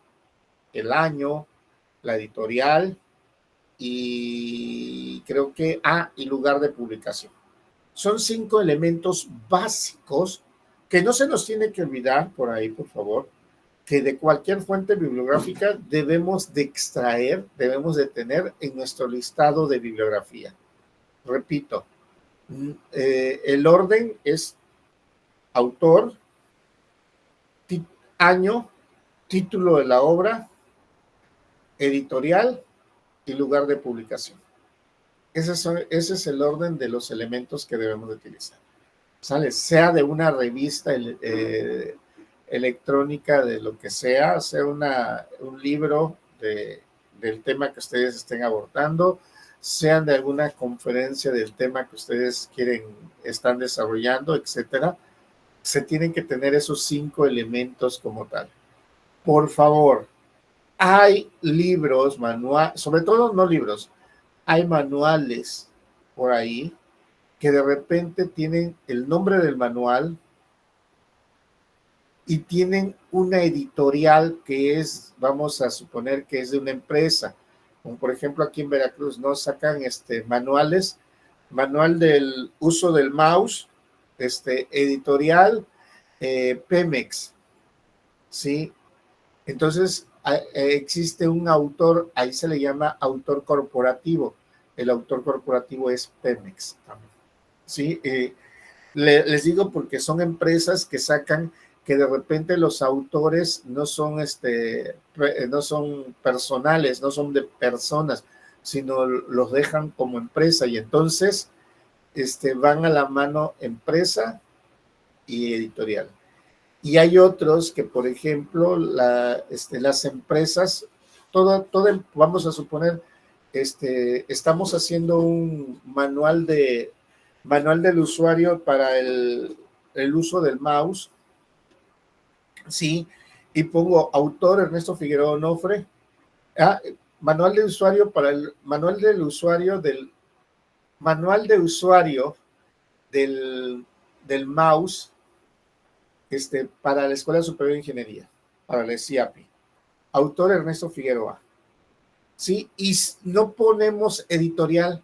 el año, la editorial y creo que, y lugar de publicación. Son 5 elementos básicos que no se nos tiene que olvidar por ahí, por favor, que de cualquier fuente bibliográfica debemos de extraer, debemos de tener en nuestro listado de bibliografía. Repito, el orden es autor, año, título de la obra, editorial y lugar de publicación. Ese es el orden de los elementos que debemos de utilizar. ¿Sale? Sea de una revista electrónica, de lo que sea un libro del tema que ustedes estén abordando, sean de alguna conferencia del tema que ustedes están desarrollando, etcétera, se tienen que tener esos 5 elementos como tal. Por favor, hay libros, sobre todo no libros, hay manuales por ahí que de repente tienen el nombre del manual y tienen una editorial que es, vamos a suponer que es de una empresa, como por ejemplo aquí en Veracruz, ¿no? Sacan manual del uso del mouse, editorial Pemex, ¿sí? Entonces existe un autor, ahí se le llama autor corporativo, el autor corporativo es Pemex, ¿sí? Les digo porque son empresas que sacan que de repente los autores no son no son personales, no son de personas, sino los dejan como empresa y entonces van a la mano empresa y editorial. Y hay otros que, por ejemplo, las empresas, vamos a suponer, estamos haciendo un manual del usuario para el uso del mouse, sí, y pongo autor Ernesto Figueroa Onofre, manual de usuario para el manual de usuario del mouse, para la Escuela Superior de Ingeniería, para la CIAPI, autor Ernesto Figueroa, sí, y no ponemos editorial.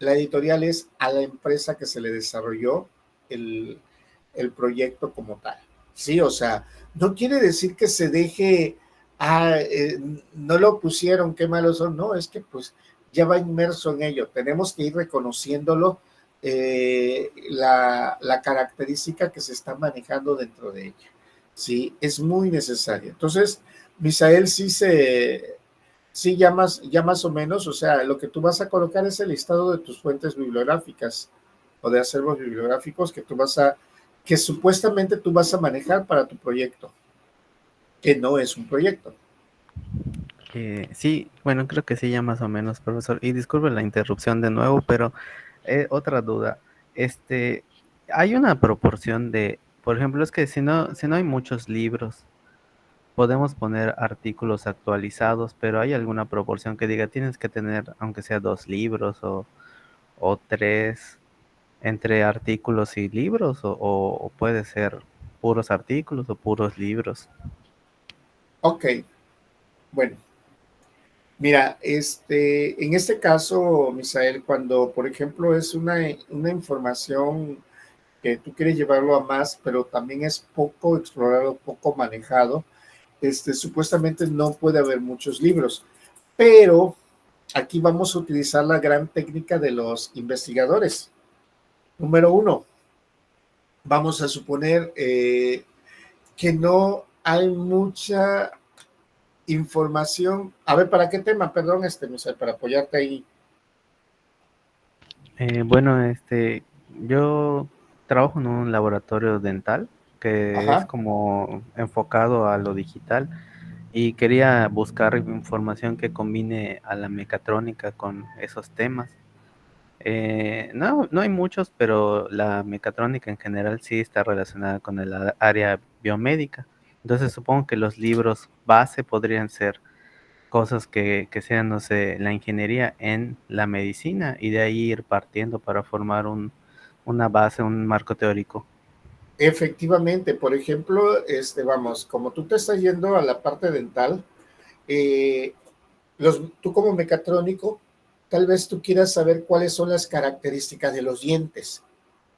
La editorial es a la empresa que se le desarrolló el proyecto como tal. Sí, o sea, no quiere decir que se deje, no lo pusieron, qué malos son, no, es que pues ya va inmerso en ello. Tenemos que ir reconociéndolo, la característica que se está manejando dentro de ella. Sí, es muy necesario. Entonces, Misael, sí, ya más o menos, o sea, lo que tú vas a colocar es el listado de tus fuentes bibliográficas o de acervos bibliográficos que supuestamente tú vas a manejar para tu proyecto, que no es un proyecto. Sí, bueno, creo que sí, ya más o menos, profesor. Y disculpe la interrupción de nuevo, pero otra duda. Hay una proporción de, por ejemplo, es que si no hay muchos libros, podemos poner artículos actualizados, pero hay alguna proporción que diga tienes que tener, aunque sea 2 libros o 3 entre artículos y libros, o puede ser puros artículos o puros libros. Ok, bueno, mira, en este caso, Misael, cuando, por ejemplo, es una información que tú quieres llevarlo a más, pero también es poco explorado, poco manejado, supuestamente no puede haber muchos libros, pero aquí vamos a utilizar la gran técnica de los investigadores. Número uno, vamos a suponer que no hay mucha información. A ver, ¿para qué tema? Perdón, Misael, para apoyarte ahí. Bueno, yo trabajo en un laboratorio dental que es Ajá, como enfocado a lo digital y quería buscar información que combine a la mecatrónica con esos temas. No, no hay muchos, pero la mecatrónica en general sí está relacionada con el área biomédica. Entonces supongo que los libros base podrían ser cosas que sean, no sé, la ingeniería en la medicina y de ahí ir partiendo para formar una base, un marco teórico. efectivamente. Por ejemplo, vamos, como tú te estás yendo a la parte dental, eh, tú como mecatrónico, tal vez tú quieras saber cuáles son las características de los dientes,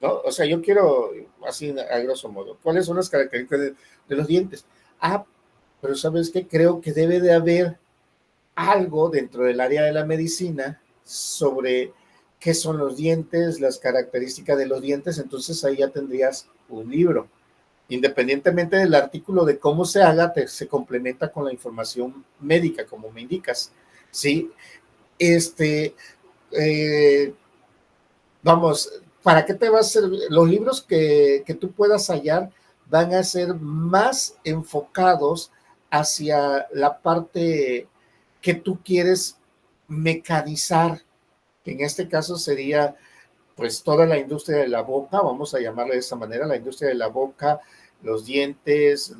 ¿no? O sea, yo quiero, así a grosso modo, ¿cuáles son las características de los dientes? Ah, pero ¿sabes qué? Creo que debe de haber algo dentro del área de la medicina sobre qué son los dientes, las características de los dientes, entonces ahí ya tendrías un libro. Independientemente del artículo de cómo se haga, se complementa con la información médica, como me indicas. Sí, este, eh, vamos, ¿para qué te va a servir? Los libros que tú puedas hallar van a ser más enfocados hacia la parte que tú quieres mecanizar, que en este caso sería pues toda la industria de la boca, vamos a llamarle de esa manera, la industria de la boca, los dientes,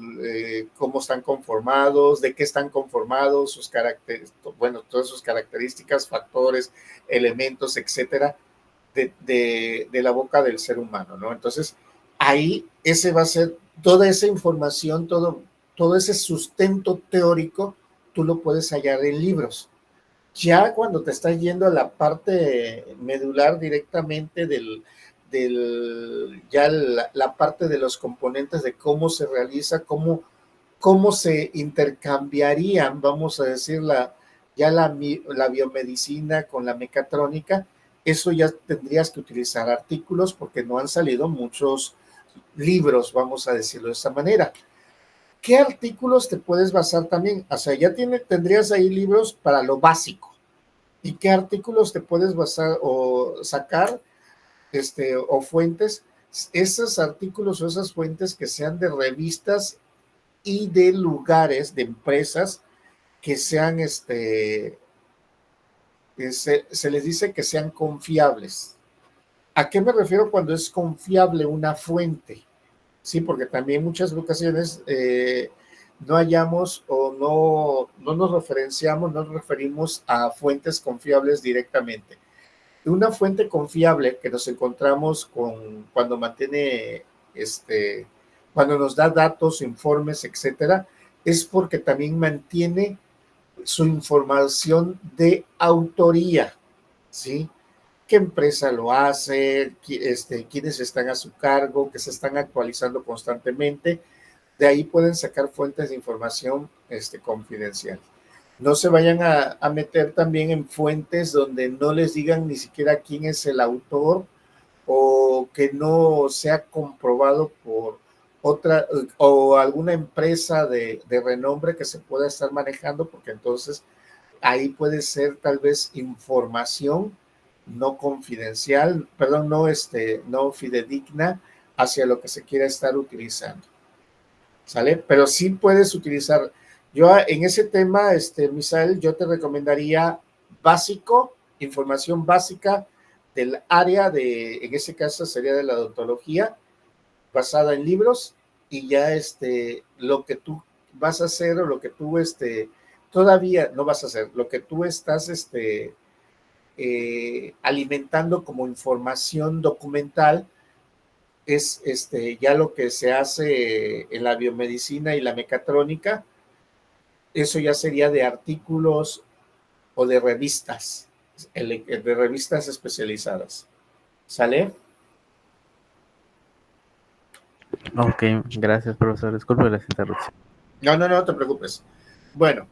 cómo están conformados, de qué están conformados, sus caracteres, bueno, todas sus características, factores, elementos, etcétera, de la boca del ser humano, ¿no? Entonces, ahí ese va a ser toda esa información, todo ese sustento teórico, tú lo puedes hallar en libros. Ya cuando te estás yendo a la parte medular directamente ya la parte de los componentes de cómo se realiza, cómo se intercambiarían, vamos a decir, ya la biomedicina con la mecatrónica, eso ya tendrías que utilizar artículos porque no han salido muchos libros, vamos a decirlo de esa manera. ¿Qué artículos te puedes basar también? O sea, ya tendrías ahí libros para lo básico. ¿Y qué artículos te puedes basar o sacar, o fuentes? Esos artículos o esas fuentes que sean de revistas y de lugares, de empresas que sean, que se les dice que sean confiables. ¿A qué me refiero cuando es confiable una fuente? Sí, porque también muchas ocasiones no hallamos o no nos referenciamos, no nos referimos a fuentes confiables directamente. Una fuente confiable que nos encontramos cuando mantiene, cuando nos da datos, informes, etcétera, es porque también mantiene su información de autoría, ¿sí? ¿Qué empresa lo hace? ¿Quiénes están a su cargo? Que se están actualizando constantemente. De ahí pueden sacar fuentes de información confidencial. No se vayan a meter también en fuentes donde no les digan ni siquiera quién es el autor o que no sea comprobado por otra o alguna empresa de renombre que se pueda estar manejando, porque entonces ahí puede ser tal vez información no confidencial, perdón, no fidedigna hacia lo que se quiera estar utilizando. ¿Sale? Pero sí puedes utilizar. Yo en ese tema, Misael, yo te recomendaría básico, información básica del área en ese caso sería de la odontología, basada en libros, y ya lo que tú vas a hacer o lo que tú todavía no vas a hacer, lo que tú estás alimentando como información documental es ya lo que se hace en la biomedicina y la mecatrónica, eso ya sería de artículos o de revistas, de revistas especializadas. ¿Sale? Ok, gracias, profesor. Disculpe las interrupciones. No, no, no te preocupes. Bueno,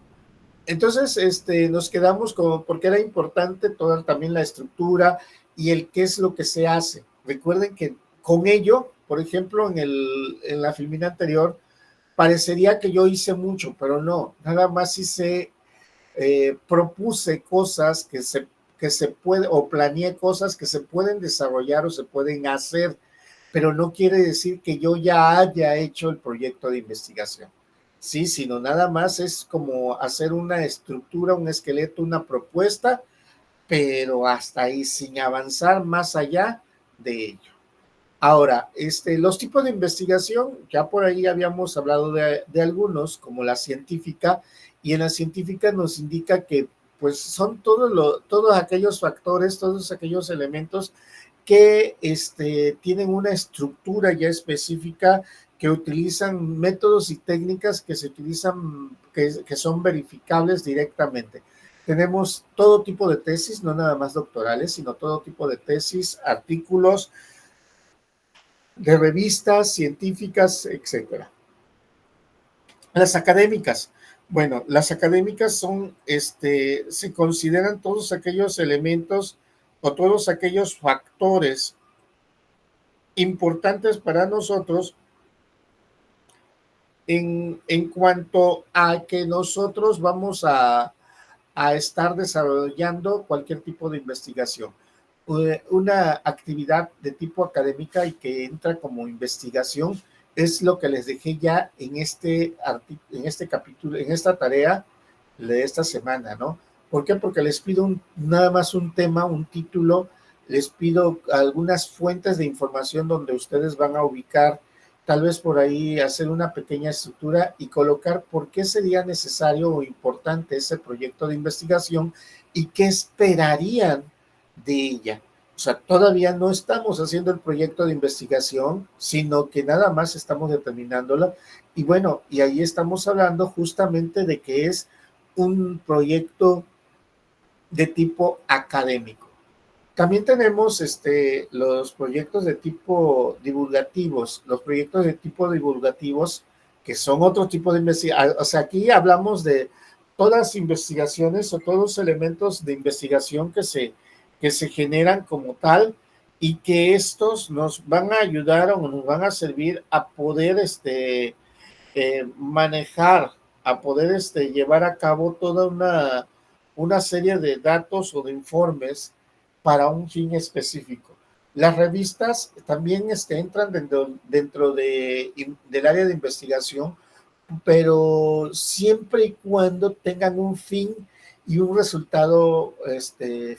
Entonces, nos quedamos como, porque era importante toda también la estructura y el qué es lo que se hace. Recuerden que con ello, por ejemplo, en la filmina anterior, parecería que yo hice mucho, pero no, nada más hice, propuse cosas que se puede, o planeé cosas que se pueden desarrollar o se pueden hacer, pero no quiere decir que yo ya haya hecho el proyecto de investigación. Sí, sino nada más es como hacer una estructura, un esqueleto, una propuesta, pero hasta ahí sin avanzar más allá de ello. Ahora, los tipos de investigación, ya por ahí habíamos hablado de algunos, como la científica, y en la científica nos indica que pues son todos aquellos factores, todos aquellos elementos que tienen una estructura ya específica, que utilizan métodos y técnicas que se utilizan, que son verificables directamente. Tenemos todo tipo de tesis, no nada más doctorales, sino todo tipo de tesis, artículos, de revistas científicas, etcétera. Las académicas. Bueno, las académicas son, se consideran todos aquellos elementos o todos aquellos factores importantes para nosotros en cuanto a que nosotros vamos a estar desarrollando cualquier tipo de investigación. Una actividad de tipo académica y que entra como investigación es lo que les dejé ya en este capítulo, en esta tarea de esta semana, ¿no? ¿Por qué? Porque les pido nada más un tema, un título, les pido algunas fuentes de información donde ustedes van a ubicar, tal vez por ahí hacer una pequeña estructura y colocar por qué sería necesario o importante ese proyecto de investigación y qué esperarían de ella. O sea, todavía no estamos haciendo el proyecto de investigación, sino que nada más estamos determinándola. Y bueno, y ahí estamos hablando justamente de que es un proyecto de tipo académico. También tenemos los proyectos de tipo divulgativos, los proyectos de tipo divulgativos que son otro tipo de investigación. O sea, aquí hablamos de todas las investigaciones o todos los elementos de investigación que se generan como tal y que estos nos van a ayudar o nos van a servir a poder manejar, a poder llevar a cabo toda una serie de datos o de informes para un fin específico. Las revistas también entran del área de investigación, pero siempre y cuando tengan un fin y un resultado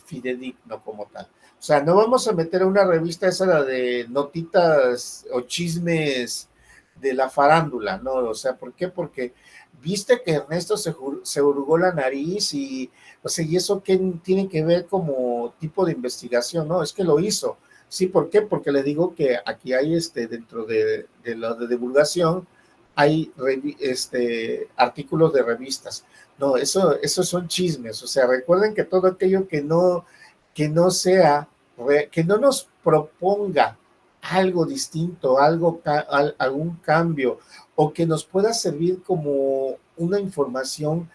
fidedigno como tal. O sea, no vamos a meter a una revista esa la de notitas o chismes de la farándula, ¿no? O sea, ¿por qué? Porque viste que Ernesto se hurgó la nariz y, o sea, ¿y eso qué tiene que ver como tipo de investigación? No, es que lo hizo. Sí, ¿por qué? Porque le digo que aquí hay dentro de lo de divulgación, hay artículos de revistas. No, eso son chismes. O sea, recuerden que todo aquello que no sea, que no nos proponga algo distinto, algún cambio, o que nos pueda servir como una información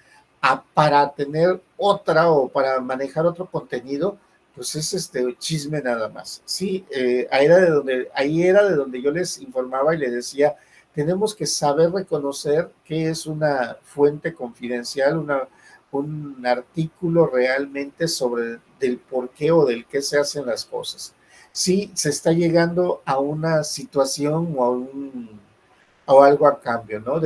para tener otra o para manejar otro contenido, pues es chisme nada más. Sí, ahí era de donde yo les informaba y les decía, tenemos que saber reconocer qué es una fuente confidencial, un artículo realmente sobre del por qué o del qué se hacen las cosas. Sí, se está llegando a una situación o algo a cambio, ¿no?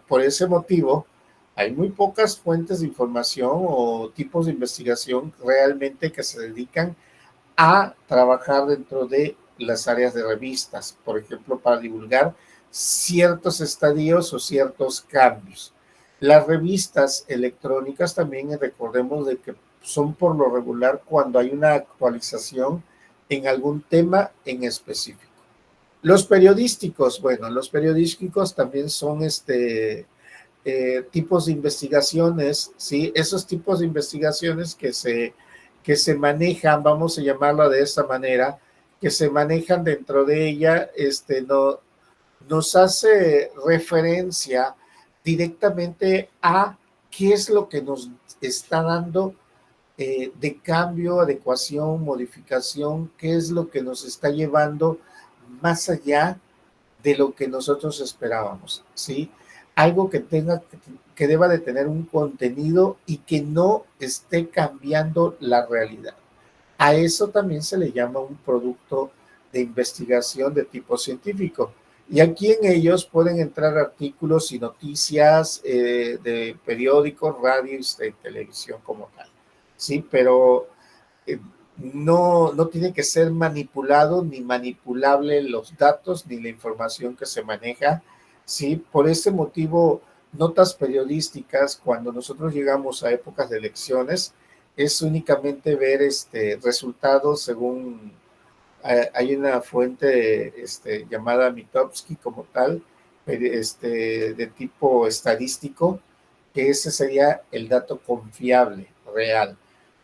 Por ese motivo, hay muy pocas fuentes de información o tipos de investigación realmente que se dedican a trabajar dentro de las áreas de revistas, por ejemplo, para divulgar ciertos estadios o ciertos cambios. Las revistas electrónicas también recordemos de que son por lo regular cuando hay una actualización en algún tema en específico. Los periodísticos, bueno, los periodísticos también son tipos de investigaciones, ¿sí? Esos tipos de investigaciones que se manejan, vamos a llamarlo de esta manera, que se manejan dentro de ella, no, nos hace referencia directamente a qué es lo que nos está dando de cambio, adecuación, modificación, qué es lo que nos está llevando más allá de lo que nosotros esperábamos, ¿sí? Algo que deba de tener un contenido y que no esté cambiando la realidad. A eso también se le llama un producto de investigación de tipo científico. Y aquí en ellos pueden entrar artículos y noticias de periódicos, radios, de televisión como tal. Sí, pero eh, no tiene que ser manipulado ni manipulable los datos ni la información que se maneja. Sí, por ese motivo, notas periodísticas, cuando nosotros llegamos a épocas de elecciones, es únicamente ver resultados según hay una fuente llamada Mitofsky como tal, de tipo estadístico, que ese sería el dato confiable, real.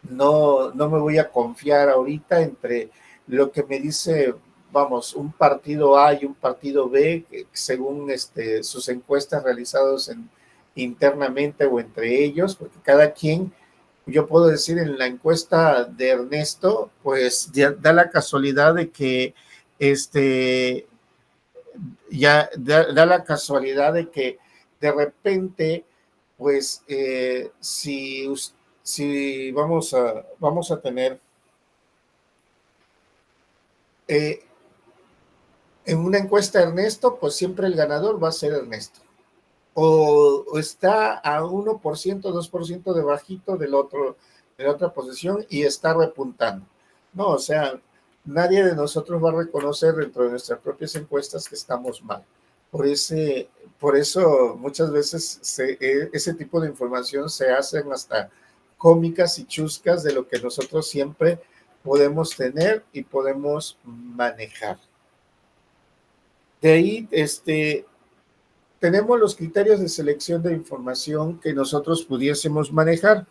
No me voy a confiar ahorita entre lo que me dice, vamos, un partido A y un partido B, según sus encuestas realizadas internamente o entre ellos, porque cada quien, yo puedo decir en la encuesta de Ernesto, pues da la casualidad de que da la casualidad de que de repente, pues si vamos a tener eh, en una encuesta Ernesto, pues siempre el ganador va a ser Ernesto. O está a 1%, 2% de bajito de la otra posición y está repuntando. No, o sea, nadie de nosotros va a reconocer dentro de nuestras propias encuestas que estamos mal. Por, ese, por eso muchas veces ese tipo de información se hacen hasta cómicas y chuscas de lo que nosotros siempre podemos tener y podemos manejar. De ahí, tenemos los criterios de selección de información que nosotros pudiésemos manejar.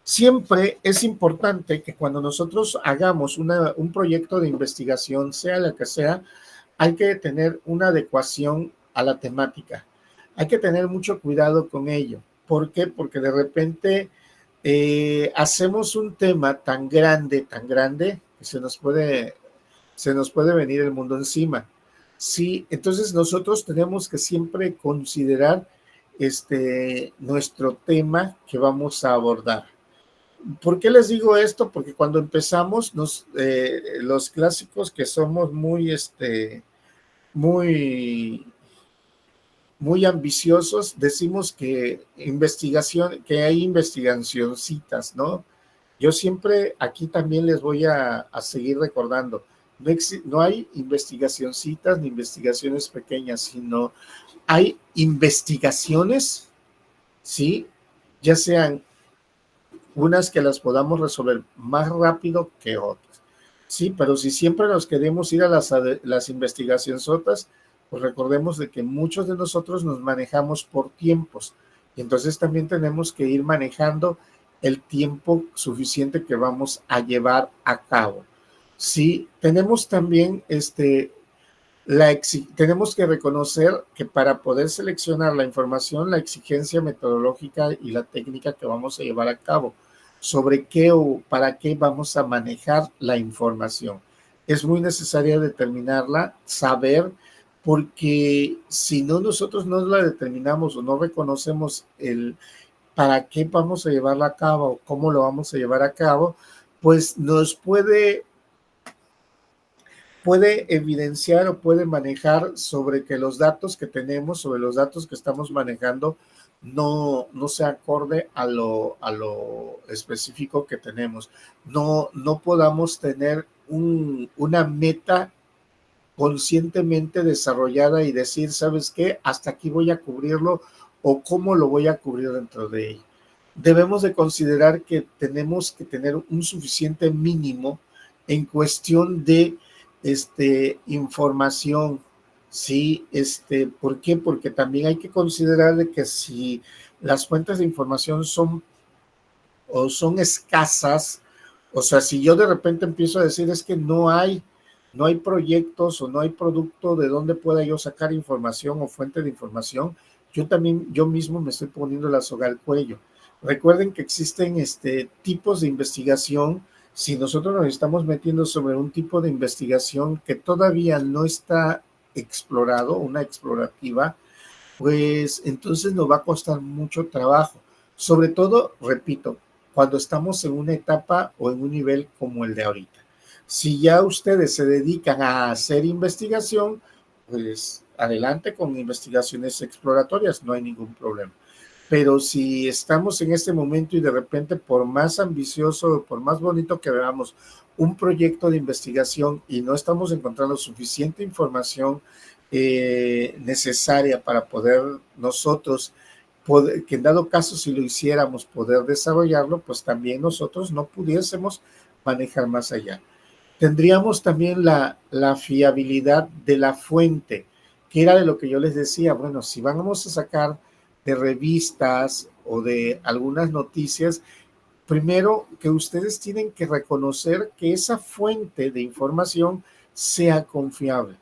Siempre es importante que cuando nosotros hagamos un proyecto de investigación, sea la que sea, hay que tener una adecuación a la temática. Hay que tener mucho cuidado con ello. ¿Por qué? Porque de repente hacemos un tema tan grande, que se nos puede venir el mundo encima. Sí, entonces nosotros tenemos que siempre considerar nuestro tema que vamos a abordar. ¿Por qué les digo esto? Porque cuando empezamos, los clásicos que somos muy, muy ambiciosos, decimos que hay investigacioncitas, ¿no? Yo siempre aquí también les voy a seguir recordando, no hay investigacioncitas ni investigaciones pequeñas, sino hay investigaciones, ¿sí? Ya sean unas que las podamos resolver más rápido que otras, ¿sí? Pero si siempre nos queremos ir a las investigaciones otras, pues recordemos de que muchos de nosotros nos manejamos por tiempos, y entonces también tenemos que ir manejando el tiempo suficiente que vamos a llevar a cabo. Sí, tenemos también tenemos que reconocer que para poder seleccionar la información, la exigencia metodológica y la técnica que vamos a llevar a cabo, sobre qué o para qué vamos a manejar la información. Es muy necesaria determinarla, saber, porque si no nosotros no la determinamos o no reconocemos el para qué vamos a llevarla a cabo o cómo lo vamos a llevar a cabo, pues nos puede evidenciar o puede manejar sobre que los datos que tenemos, sobre los datos que estamos manejando, no se acorde a lo específico que tenemos. No podamos tener una meta conscientemente desarrollada y decir, ¿sabes qué? Hasta aquí voy a cubrirlo o cómo lo voy a cubrir dentro de él. Debemos de considerar que tenemos que tener un suficiente mínimo en cuestión de información, ¿sí? ¿Por qué? Porque también hay que considerar de que si las fuentes de información son escasas, o sea, si yo de repente empiezo a decir es que no hay proyectos o no hay producto de donde pueda yo sacar información o fuente de información, yo mismo me estoy poniendo la soga al cuello. Recuerden que existen tipos de investigación. Si nosotros nos estamos metiendo sobre un tipo de investigación que todavía no está explorado, una explorativa, pues entonces nos va a costar mucho trabajo. Sobre todo, repito, cuando estamos en una etapa o en un nivel como el de ahorita. Si ya ustedes se dedican a hacer investigación, pues adelante con investigaciones exploratorias, no hay ningún problema. Pero si estamos en este momento y de repente, por más ambicioso, por más bonito que veamos un proyecto de investigación y no estamos encontrando suficiente información necesaria para poder nosotros, que en dado caso si lo hiciéramos, poder desarrollarlo, pues también nosotros no pudiésemos manejar más allá. Tendríamos también la fiabilidad de la fuente, que era de lo que yo les decía. Bueno, si vamos a sacar de revistas o de algunas noticias, primero que ustedes tienen que reconocer que esa fuente de información sea confiable.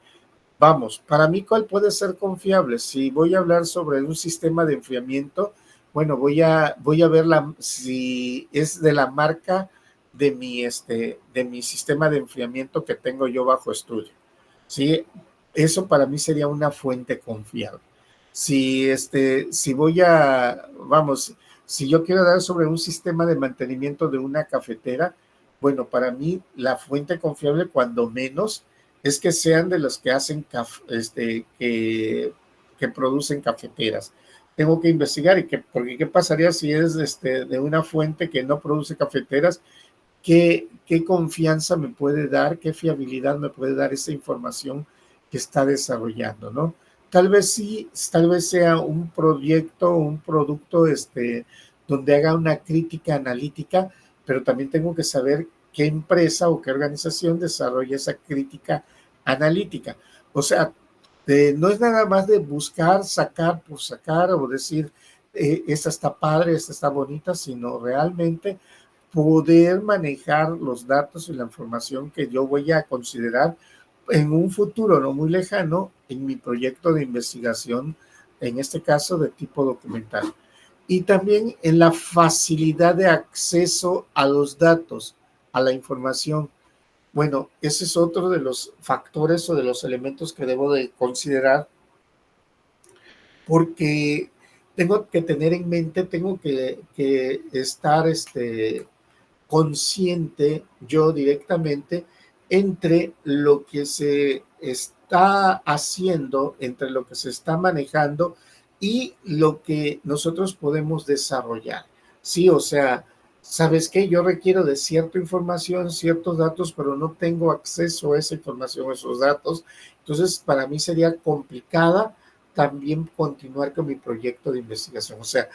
Vamos, para mí, ¿cuál puede ser confiable? Si voy a hablar sobre un sistema de enfriamiento, bueno, voy a ver si es de la marca de mi sistema de enfriamiento que tengo yo bajo estudio. ¿Sí? Eso para mí sería una fuente confiable. Si voy a, vamos, si yo quiero dar sobre un sistema de mantenimiento de una cafetera, bueno, para mí la fuente confiable, cuando menos, es que sean de los que hacen, que producen cafeteras. Tengo que investigar, porque qué pasaría si es de una fuente que no produce cafeteras. ¿Qué confianza me puede dar, qué fiabilidad me puede dar esa información que está desarrollando, ¿no? Tal vez sí, tal vez sea un proyecto, un producto donde haga una crítica analítica, pero también tengo que saber qué empresa o qué organización desarrolla esa crítica analítica. O sea, no es nada más de buscar, sacar por sacar o decir, esta está padre, esta está bonita, sino realmente poder manejar los datos y la información que yo voy a considerar en un futuro no muy lejano en mi proyecto de investigación, en este caso de tipo documental. Y también en la facilidad de acceso a los datos, a la información. Bueno, ese es otro de los factores o de los elementos que debo de considerar, porque tengo que tener en mente, tengo que estar consciente yo directamente entre lo que se está haciendo, entre lo que se está manejando y lo que nosotros podemos desarrollar. Sí, o sea, ¿sabes qué? Yo requiero de cierta información, ciertos datos, pero no tengo acceso a esa información, a esos datos. Entonces, para mí sería complicada también continuar con mi proyecto de investigación. O sea,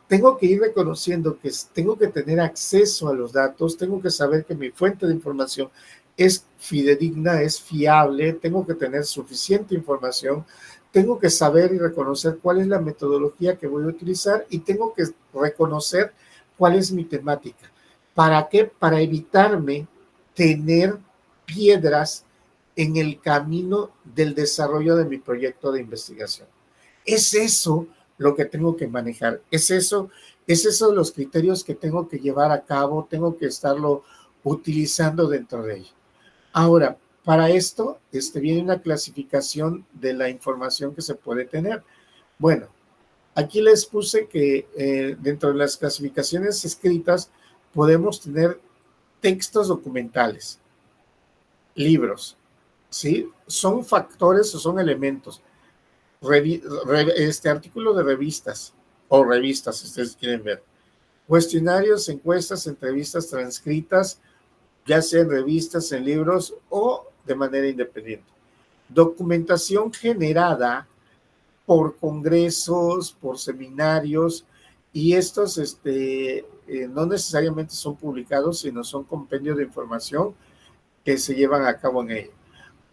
tengo que ir reconociendo que tengo que tener acceso a los datos, tengo que saber que mi fuente de información es fidedigna, es fiable, tengo que tener suficiente información, tengo que saber y reconocer cuál es la metodología que voy a utilizar y tengo que reconocer cuál es mi temática. ¿Para qué? Para evitarme tener piedras en el camino del desarrollo de mi proyecto de investigación. Es eso lo que tengo que manejar, es eso los criterios que tengo que llevar a cabo, tengo que estarlo utilizando dentro de ello. Ahora, para esto viene una clasificación de la información que se puede tener. Bueno, aquí les puse que dentro de las clasificaciones escritas podemos tener textos documentales, libros, ¿sí? Son factores o son elementos. Artículo de revistas o revistas, si ustedes quieren ver. Cuestionarios, encuestas, entrevistas transcritas, ya sea en revistas, en libros o de manera independiente. Documentación generada por congresos, por seminarios, y estos no necesariamente son publicados, sino son compendios de información que se llevan a cabo en ello.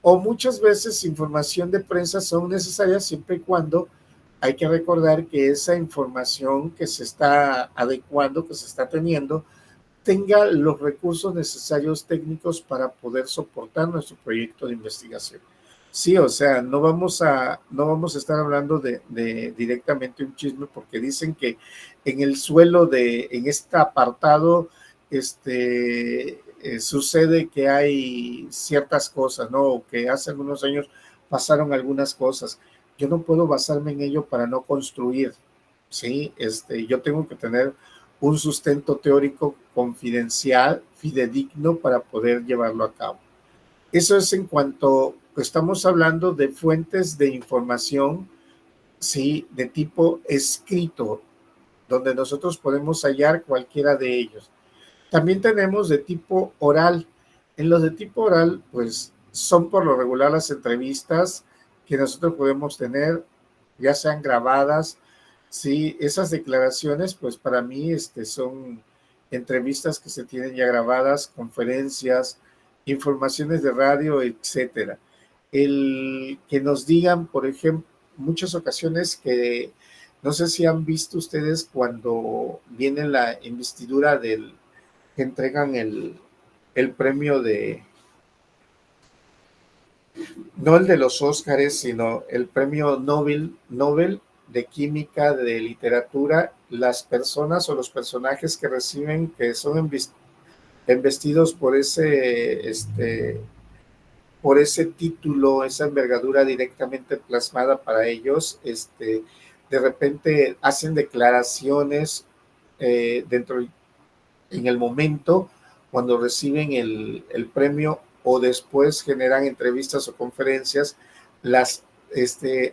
O muchas veces información de prensa son necesarias siempre y cuando hay que recordar que esa información que se está adecuando, que se está teniendo, tenga los recursos necesarios técnicos para poder soportar nuestro proyecto de investigación. Sí, o sea, no vamos a estar hablando de directamente un chisme porque dicen que en el suelo en este apartado, sucede que hay ciertas cosas, ¿no? O que hace algunos años pasaron algunas cosas. Yo no puedo basarme en ello para no construir, ¿sí? Yo tengo que tener un sustento teórico confidencial, fidedigno para poder llevarlo a cabo. Eso es en cuanto estamos hablando de fuentes de información, sí, de tipo escrito, donde nosotros podemos hallar cualquiera de ellos. También tenemos de tipo oral. En los de tipo oral, pues son por lo regular las entrevistas que nosotros podemos tener, ya sean grabadas. Sí, esas declaraciones, pues para mí son entrevistas que se tienen ya grabadas, conferencias, informaciones de radio, etcétera. El que nos digan, por ejemplo, muchas ocasiones que no sé si han visto ustedes cuando viene la investidura que entregan el premio no el de los Óscares, sino el premio Nobel de Química, de Literatura, las personas o los personajes que reciben, que son embestidos por ese título, esa envergadura directamente plasmada para ellos, de repente hacen declaraciones dentro en el momento cuando reciben el premio o después generan entrevistas o conferencias, las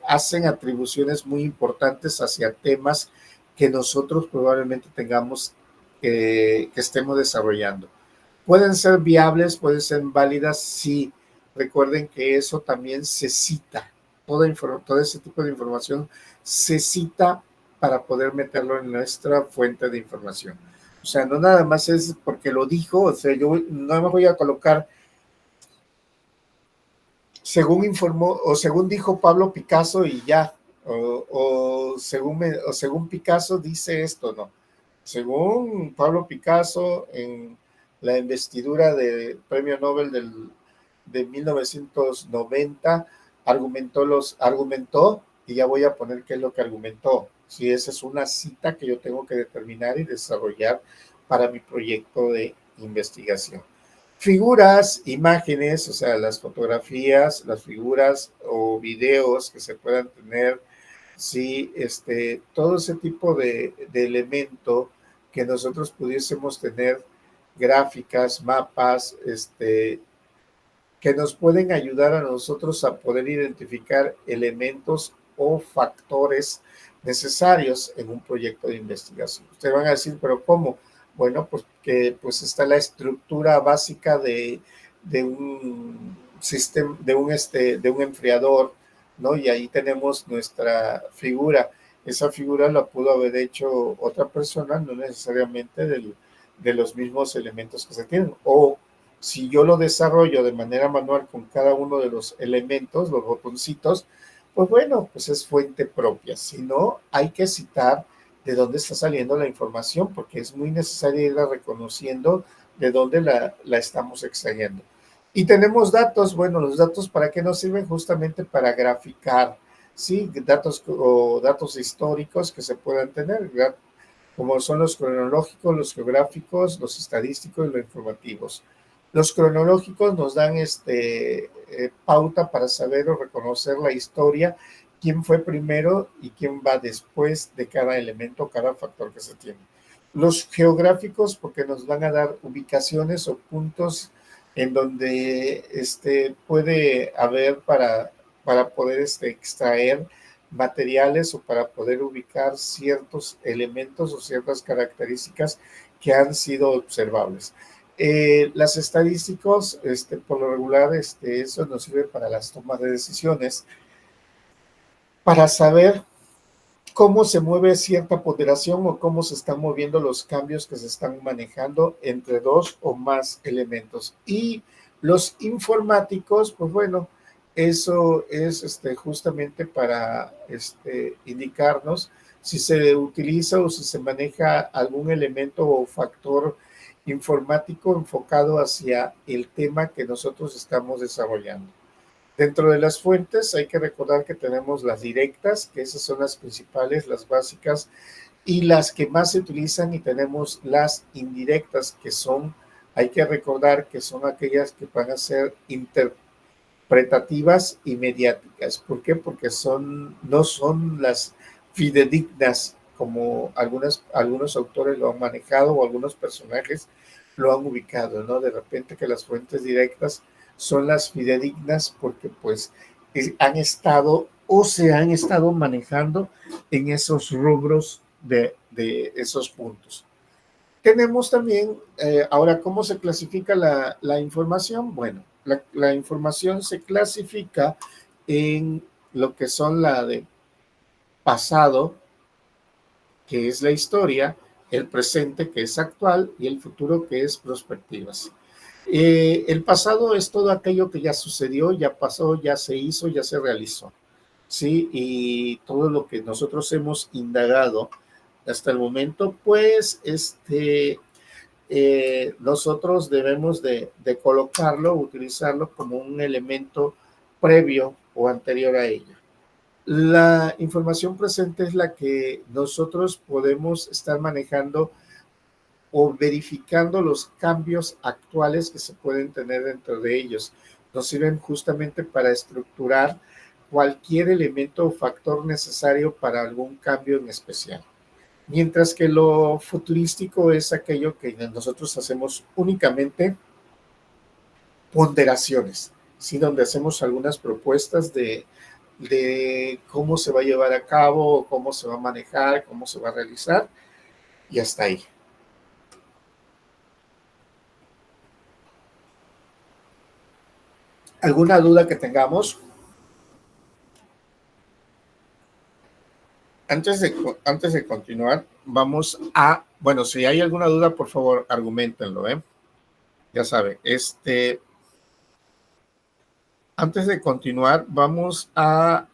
hacen atribuciones muy importantes hacia temas que nosotros probablemente tengamos que estemos desarrollando. Pueden ser viables, pueden ser válidas, sí. Recuerden que eso también se cita. Todo ese tipo de información se cita para poder meterlo en nuestra fuente de información. O sea, no nada más es porque lo dijo, o sea, yo no me voy a colocar según informó o según dijo Pablo Picasso y ya, o según Picasso dice esto, no. Según Pablo Picasso, en la investidura del Premio Nobel de 1990, argumentó, y ya voy a poner qué es lo que argumentó. Si esa es una cita que yo tengo que determinar y desarrollar para mi proyecto de investigación. Figuras, imágenes, o sea, las fotografías, las figuras o videos que se puedan tener, sí, todo ese tipo de elemento que nosotros pudiésemos tener, gráficas, mapas, que nos pueden ayudar a nosotros a poder identificar elementos o factores necesarios en un proyecto de investigación. Ustedes van a decir, pero ¿cómo? Bueno, porque pues está la estructura básica de un sistema, de un enfriador, ¿no? Y ahí tenemos nuestra figura. Esa figura la pudo haber hecho otra persona, no necesariamente de los mismos elementos que se tienen. O si yo lo desarrollo de manera manual con cada uno de los elementos, los botoncitos, pues bueno, pues es fuente propia. Si no, hay que citar de dónde está saliendo la información, porque es muy necesario irla reconociendo de dónde la estamos extrayendo. Y tenemos datos, bueno, los datos para qué nos sirven justamente para graficar, ¿sí? Datos históricos que se puedan tener, como son los cronológicos, los geográficos, los estadísticos y los informativos. Los cronológicos nos dan pauta para saber o reconocer la historia, quién fue primero y quién va después de cada elemento, cada factor que se tiene. Los geográficos, porque nos van a dar ubicaciones o puntos en donde puede haber para poder extraer materiales o para poder ubicar ciertos elementos o ciertas características que han sido observables. Las estadísticos, por lo regular, eso nos sirve para las tomas de decisiones, para saber cómo se mueve cierta ponderación o cómo se están moviendo los cambios que se están manejando entre dos o más elementos. Y los informáticos, pues bueno, eso es justamente para indicarnos si se utiliza o si se maneja algún elemento o factor informático enfocado hacia el tema que nosotros estamos desarrollando. Dentro de las fuentes hay que recordar que tenemos las directas, que esas son las principales, las básicas, y las que más se utilizan, y tenemos las indirectas, que son, hay que recordar que son aquellas que van a ser interpretativas y mediáticas. ¿Por qué? Porque no son las fidedignas como algunos autores lo han manejado o algunos personajes lo han ubicado, ¿no? De repente que las fuentes directas son las fidedignas porque pues han estado o se han estado manejando en esos rubros de esos puntos. Tenemos también, ahora, ¿cómo se clasifica la información? Bueno, la información se clasifica en lo que son la de pasado, que es la historia, el presente, que es actual, y el futuro, que es prospectivas. El pasado es todo aquello que ya sucedió, ya pasó, ya se hizo, ya se realizó, ¿sí? Y todo lo que nosotros hemos indagado hasta el momento, pues, nosotros debemos de colocarlo, utilizarlo como un elemento previo o anterior a ello. La información presente es la que nosotros podemos estar manejando o verificando los cambios actuales que se pueden tener dentro de ellos. Nos sirven justamente para estructurar cualquier elemento o factor necesario para algún cambio en especial. Mientras que lo futurístico es aquello que nosotros hacemos únicamente ponderaciones, ¿sí? Donde hacemos algunas propuestas de cómo se va a llevar a cabo, cómo se va a manejar, cómo se va a realizar, y hasta ahí. ¿Alguna duda que tengamos? Antes de continuar, vamos a, bueno, si hay alguna duda, por favor, argumentenlo, ¿eh? Ya saben, antes de continuar, vamos a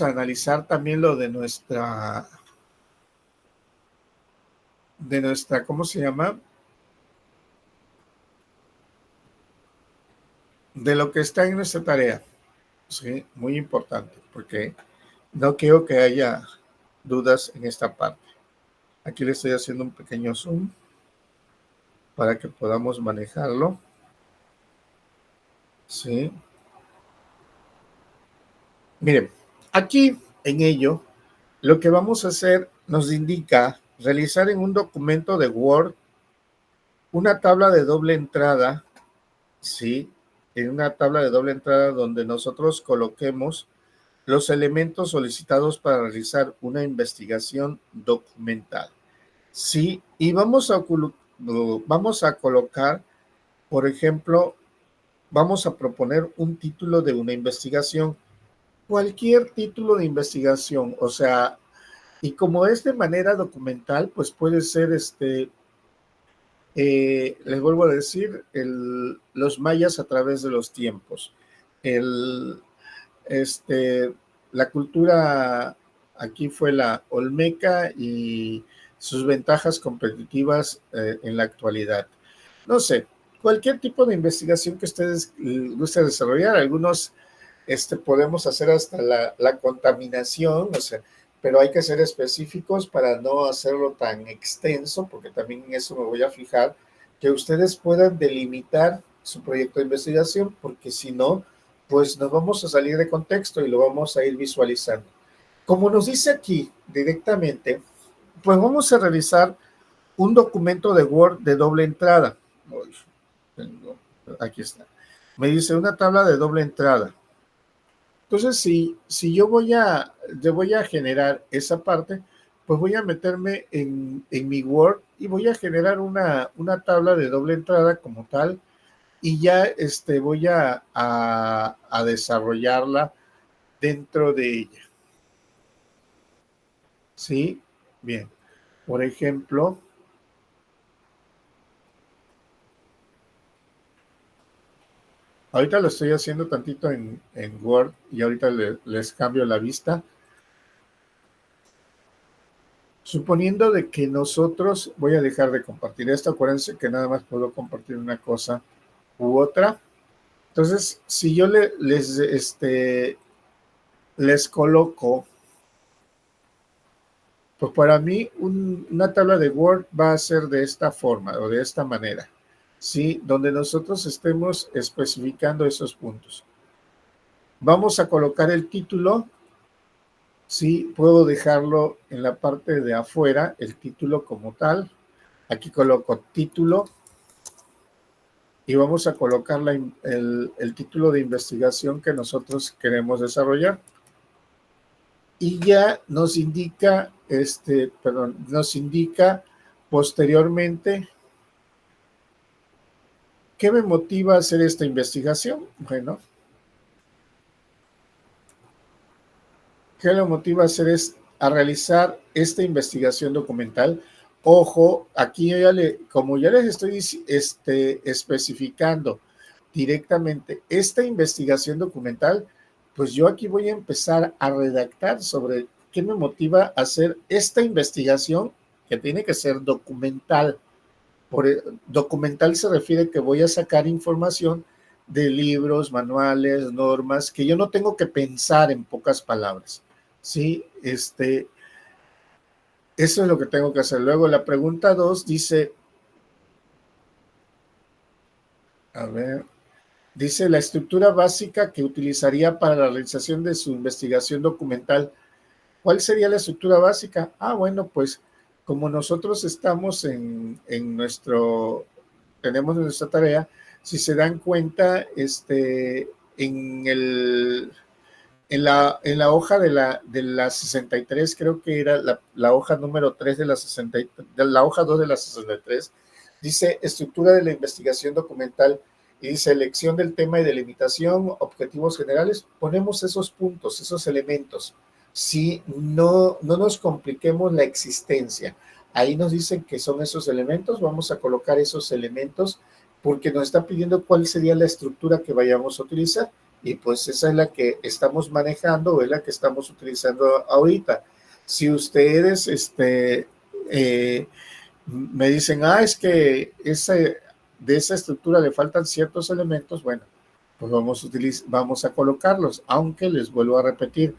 analizar también lo de nuestra, ¿cómo se llama? De lo que está en nuestra tarea, ¿sí? Muy importante, porque no quiero que haya dudas en esta parte. Aquí le estoy haciendo un pequeño zoom para que podamos manejarlo, ¿sí? Miren, aquí en ello, lo que vamos a hacer nos indica realizar en un documento de Word una tabla de doble entrada, ¿sí? En una tabla de doble entrada donde nosotros coloquemos los elementos solicitados para realizar una investigación documental, ¿sí? Y vamos a colocar, por ejemplo, vamos a proponer un título de una investigación, cualquier título de investigación, o sea, y como es de manera documental, pues puede ser les vuelvo a decir, los mayas a través de los tiempos. El, la cultura aquí fue la olmeca y sus ventajas competitivas en la actualidad. No sé, cualquier tipo de investigación que ustedes gusten desarrollar, algunos podemos hacer hasta la contaminación, o sea, pero hay que ser específicos para no hacerlo tan extenso, porque también en eso me voy a fijar, que ustedes puedan delimitar su proyecto de investigación, porque si no, pues nos vamos a salir de contexto y lo vamos a ir visualizando. Como nos dice aquí directamente, pues vamos a realizar un documento de Word de doble entrada. Aquí está. Me dice una tabla de doble entrada. Entonces, si yo voy a generar esa parte, pues voy a meterme en mi Word y voy a generar una tabla de doble entrada como tal, y ya voy a desarrollarla dentro de ella. ¿Sí? Bien. Por ejemplo, ahorita lo estoy haciendo tantito en Word y ahorita les cambio la vista. Suponiendo de que nosotros, voy a dejar de compartir esto, acuérdense que nada más puedo compartir una cosa u otra. Entonces, si yo les coloco, pues para mí una tabla de Word va a ser de esta forma o de esta manera, ¿sí? Donde nosotros estemos especificando esos puntos. Vamos a colocar el título, ¿sí? Puedo dejarlo en la parte de afuera, el título como tal. Aquí coloco título y vamos a colocar el título de investigación que nosotros queremos desarrollar. Y ya nos indica, nos indica posteriormente qué me motiva a hacer esta investigación. Bueno, ¿qué me motiva a hacer a realizar esta investigación documental? Ojo, aquí como ya les estoy especificando directamente esta investigación documental, pues yo aquí voy a empezar a redactar sobre qué me motiva a hacer esta investigación que tiene que ser documental. Documental se refiere que voy a sacar información de libros, manuales, normas, que yo no tengo que pensar en pocas palabras. Sí, eso es lo que tengo que hacer. Luego la pregunta 2 dice, a ver, dice la estructura básica que utilizaría para la realización de su investigación documental. ¿Cuál sería la estructura básica? Ah, bueno, pues como nosotros estamos tenemos nuestra tarea, si se dan cuenta, en en la hoja de la 63, creo que era la hoja número 3 de la 60, de la hoja 2 de la 63, dice estructura de la investigación documental y dice elección del tema y delimitación, objetivos generales. Ponemos esos puntos, esos elementos. Si no nos compliquemos la existencia. Ahí nos dicen que son esos elementos, vamos a colocar esos elementos porque nos está pidiendo cuál sería la estructura que vayamos a utilizar y pues esa es la que estamos manejando, es la que estamos utilizando ahorita. Si ustedes me dicen, es que de esa estructura le faltan ciertos elementos, bueno, pues vamos a colocarlos, aunque les vuelvo a repetir,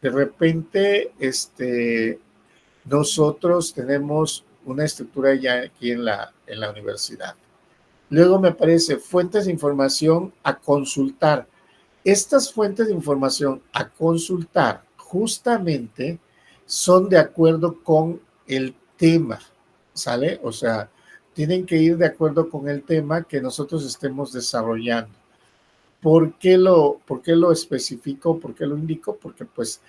de repente nosotros tenemos una estructura ya aquí en la universidad. Luego me aparece fuentes de información a consultar. Estas fuentes de información a consultar justamente son de acuerdo con el tema, ¿sale? O sea, tienen que ir de acuerdo con el tema que nosotros estemos desarrollando. ¿Por qué lo especifico? ¿Por qué lo indico? Porque pues,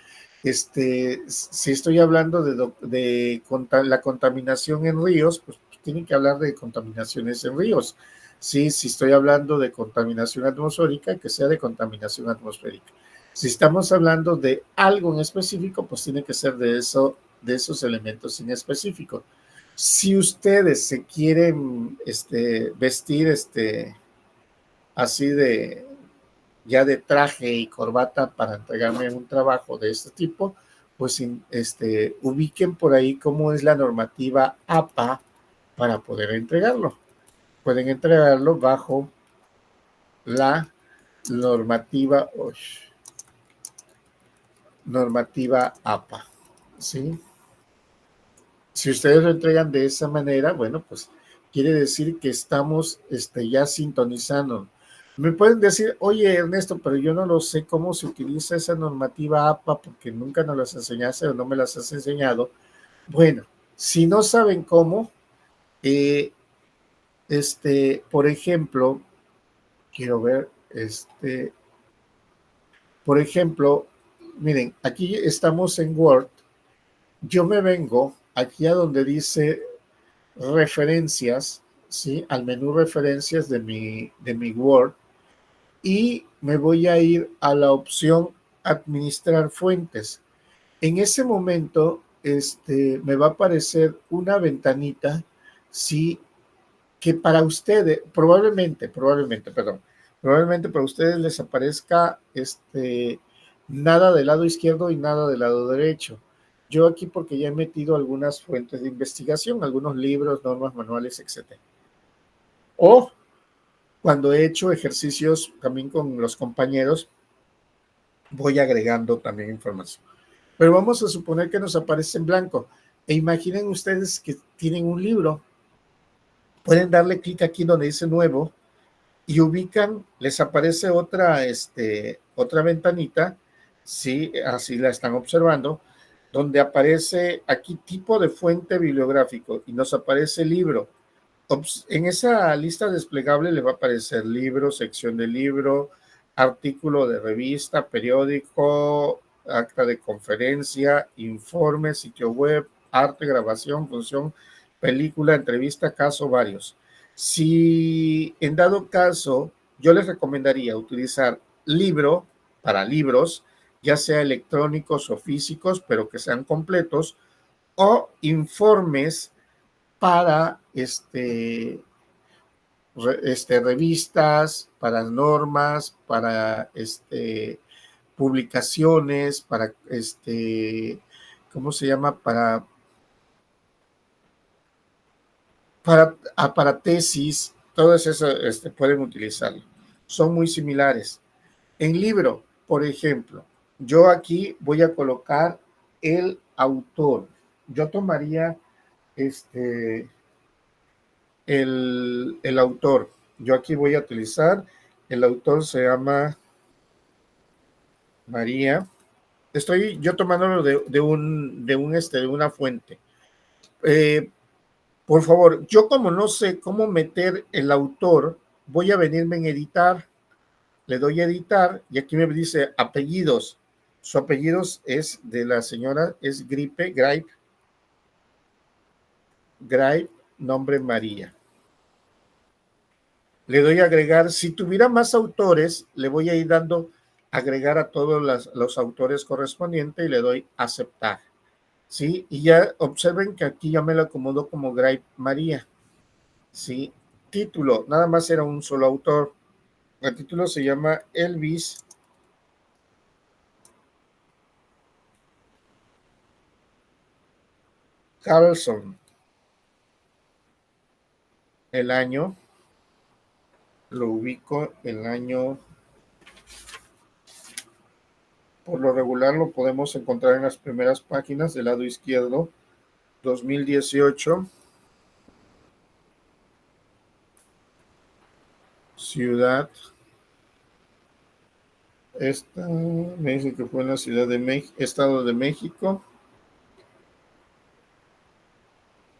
si estoy hablando la contaminación en ríos, pues tienen que hablar de contaminaciones en ríos. Sí, si estoy hablando de contaminación atmosférica, que sea de contaminación atmosférica. Si estamos hablando de algo en específico, pues tiene que ser de esos elementos en específico. Si ustedes se quieren vestir así ya de traje y corbata para entregarme un trabajo de este tipo, pues ubiquen por ahí cómo es la normativa APA para poder entregarlo. Pueden entregarlo bajo la normativa, normativa APA, ¿sí? Si ustedes lo entregan de esa manera, bueno, pues quiere decir que estamos ya sintonizando. Me pueden decir, oye Ernesto, pero yo no lo sé cómo se utiliza esa normativa APA porque nunca nos las enseñaste o no me las has enseñado. Bueno, si no saben cómo, por ejemplo, quiero ver, por ejemplo, miren, aquí estamos en Word. Yo me vengo aquí a donde dice referencias, ¿sí? Al menú referencias de mi Word y me voy a ir a la opción administrar fuentes. En ese momento, me va a aparecer una ventanita, sí, que para ustedes, probablemente para ustedes les aparezca nada del lado izquierdo y nada del lado derecho. Yo aquí porque ya he metido algunas fuentes de investigación, algunos libros, normas, manuales, etc. O cuando he hecho ejercicios también con los compañeros, voy agregando también información. Pero vamos a suponer que nos aparece en blanco. E imaginen ustedes que tienen un libro. Pueden darle clic aquí donde dice nuevo y ubican, les aparece otra ventanita, sí, así la están observando, donde aparece aquí tipo de fuente bibliográfico y nos aparece libro. En esa lista desplegable le va a aparecer libro, sección de libro, artículo de revista, periódico, acta de conferencia, informe, sitio web, arte, grabación, función, película, entrevista, caso, varios. Si en dado caso, yo les recomendaría utilizar libro para libros, ya sea electrónicos o físicos, pero que sean completos, o informes para revistas, para normas, para publicaciones, para ¿cómo se llama? Para tesis, todas esas pueden utilizarlo. Son muy similares. En libro, por ejemplo, yo aquí voy a colocar el autor. Yo tomaría el autor. Yo aquí voy a utilizar, el autor se llama María. Estoy yo tomándolo de una fuente. Por favor, yo como no sé cómo meter el autor, voy a venirme en editar, le doy a editar y aquí me dice apellidos. Su apellido es de la señora, es Gripe, nombre María. Le doy a agregar. Si tuviera más autores, le voy a ir dando agregar a todos los autores correspondientes y le doy aceptar. ¿Sí? Y ya observen que aquí ya me lo acomodo como Gray María. ¿Sí? Título, nada más era un solo autor. El título se llama Elvis Carlson. El año, lo ubico, el año, por lo regular lo podemos encontrar en las primeras páginas del lado izquierdo, 2018. Ciudad. Esta me dice que fue en la Ciudad de México, Estado de México.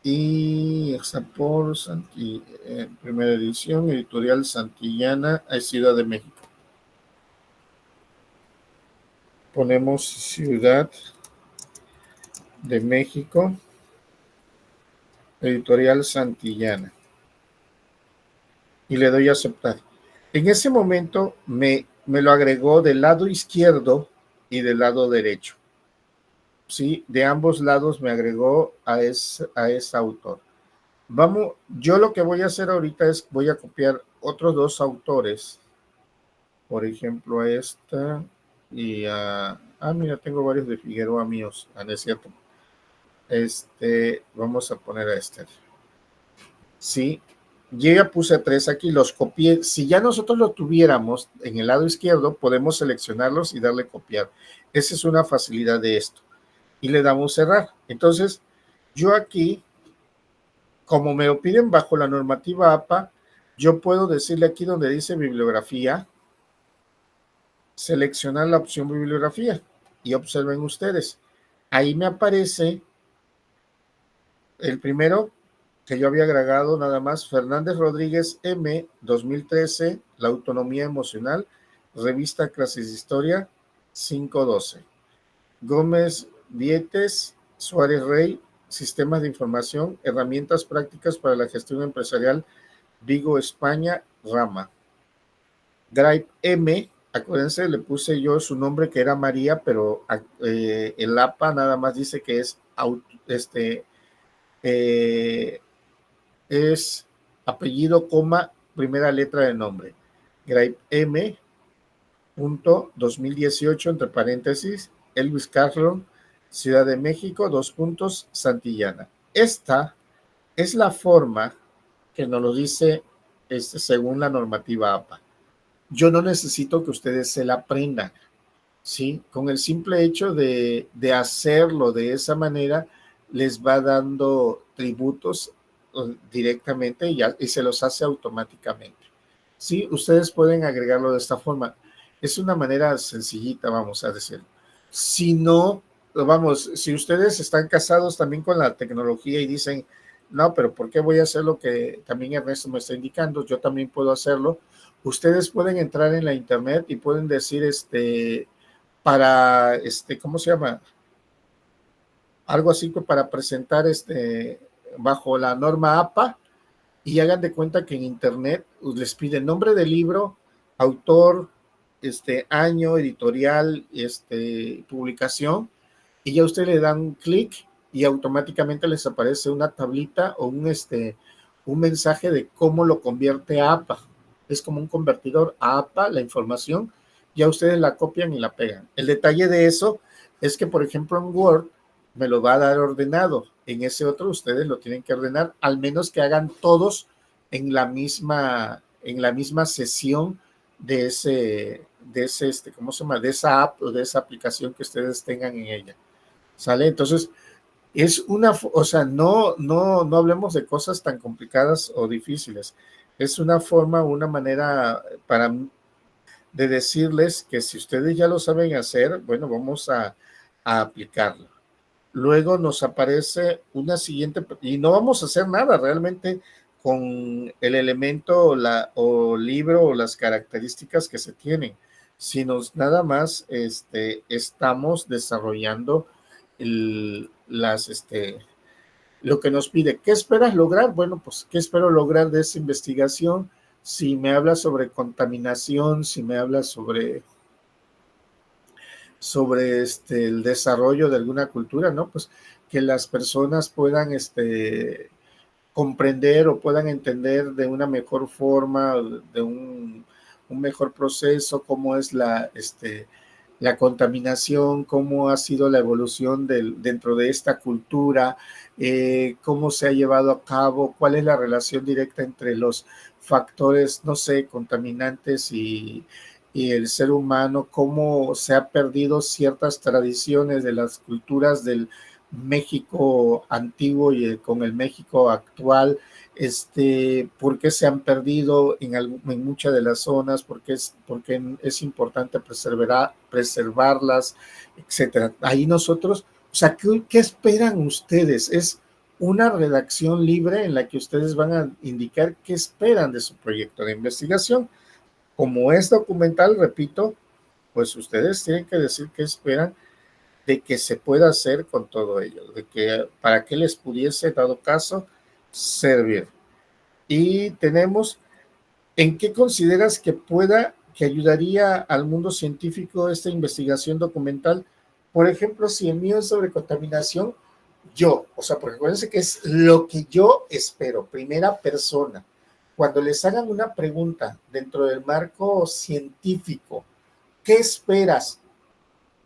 Y Exapor, primera edición, editorial Santillana, Ciudad de México. Ponemos Ciudad de México, editorial Santillana. Y le doy a aceptar. En ese momento me lo agregó del lado izquierdo y del lado derecho. Sí, de ambos lados me agregó a ese autor. Vamos, yo lo que voy a hacer ahorita es voy a copiar otros dos autores. Por ejemplo, a esta y mira, tengo varios de Figueroa míos, no es cierto. Vamos a poner a este. Sí, yo ya puse 3 aquí, los copié. Si ya nosotros lo tuviéramos en el lado izquierdo, podemos seleccionarlos y darle copiar. Esa es una facilidad de esto. Y le damos cerrar. Entonces, yo aquí, como me lo piden bajo la normativa APA, yo puedo decirle aquí donde dice bibliografía, seleccionar la opción bibliografía y observen ustedes, ahí me aparece el primero que yo había agregado nada más, Fernández Rodríguez M, 2013, La autonomía emocional, revista Clases de Historia, 512. Gómez Vietes, Suárez Rey, Sistemas de Información, Herramientas Prácticas para la Gestión Empresarial, Vigo, España, Rama. Gripe M, acuérdense, le puse yo su nombre que era María, pero el APA nada más dice que es es apellido, coma, primera letra de nombre. Gripe M, punto, 2018, entre paréntesis, Elvis Carlson, Ciudad de México, 2 puntos, Santillana. Esta es la forma que nos lo dice según la normativa APA. Yo no necesito que ustedes se la aprendan, ¿sí? Con el simple hecho de hacerlo de esa manera, les va dando tributos directamente y se los hace automáticamente. Sí, ustedes pueden agregarlo de esta forma. Es una manera sencillita, vamos a decir. Si no, vamos, si ustedes están casados también con la tecnología y dicen, no, pero ¿por qué voy a hacer lo que también Ernesto me está indicando? Yo también puedo hacerlo. Ustedes pueden entrar en la internet y pueden decir, para, ¿cómo se llama? Algo así que para presentar, bajo la norma APA, y hagan de cuenta que en internet les pide nombre del libro, autor, año, editorial, publicación, y ya usted le dan un clic y automáticamente les aparece una tablita o un mensaje de cómo lo convierte a APA. Es como un convertidor a APA, la información, ya ustedes la copian y la pegan. El detalle de eso es que, por ejemplo, en Word me lo va a dar ordenado. En ese otro ustedes lo tienen que ordenar, al menos que hagan todos en la misma sesión de ese, ¿cómo se llama? De esa app o de esa aplicación que ustedes tengan en ella. ¿Sale? Entonces, es o sea, no hablemos de cosas tan complicadas o difíciles. Es una forma, una manera de decirles que si ustedes ya lo saben hacer, bueno, vamos a aplicarlo. Luego nos aparece una siguiente, y no vamos a hacer nada realmente con el elemento o libro o las características que se tienen, sino nada más estamos desarrollando lo que nos pide. ¿Qué esperas lograr? Bueno, pues, ¿qué espero lograr de esa investigación? Si me habla sobre contaminación, si me habla sobre el desarrollo de alguna cultura, ¿no? Pues que las personas puedan comprender o puedan entender de una mejor forma, de un mejor proceso, cómo es la contaminación, cómo ha sido la evolución dentro de esta cultura, cómo se ha llevado a cabo, cuál es la relación directa entre los factores, no sé, contaminantes y el ser humano, cómo se ha perdido ciertas tradiciones de las culturas del México antiguo y con el México actual, por qué se han perdido en muchas de las zonas, porque es importante preservarlas, etcétera. Ahí nosotros, o sea, ¿qué esperan ustedes? Es una redacción libre en la que ustedes van a indicar qué esperan de su proyecto de investigación. Como es documental, repito, pues ustedes tienen que decir qué esperan de que se pueda hacer con todo ello, de que para que les pudiese, dado caso, servir. Y tenemos, ¿en qué consideras que ayudaría al mundo científico esta investigación documental? Por ejemplo, si el mío es sobre contaminación, o sea, porque acuérdense que es lo que yo espero, primera persona. Cuando les hagan una pregunta dentro del marco científico, ¿qué esperas?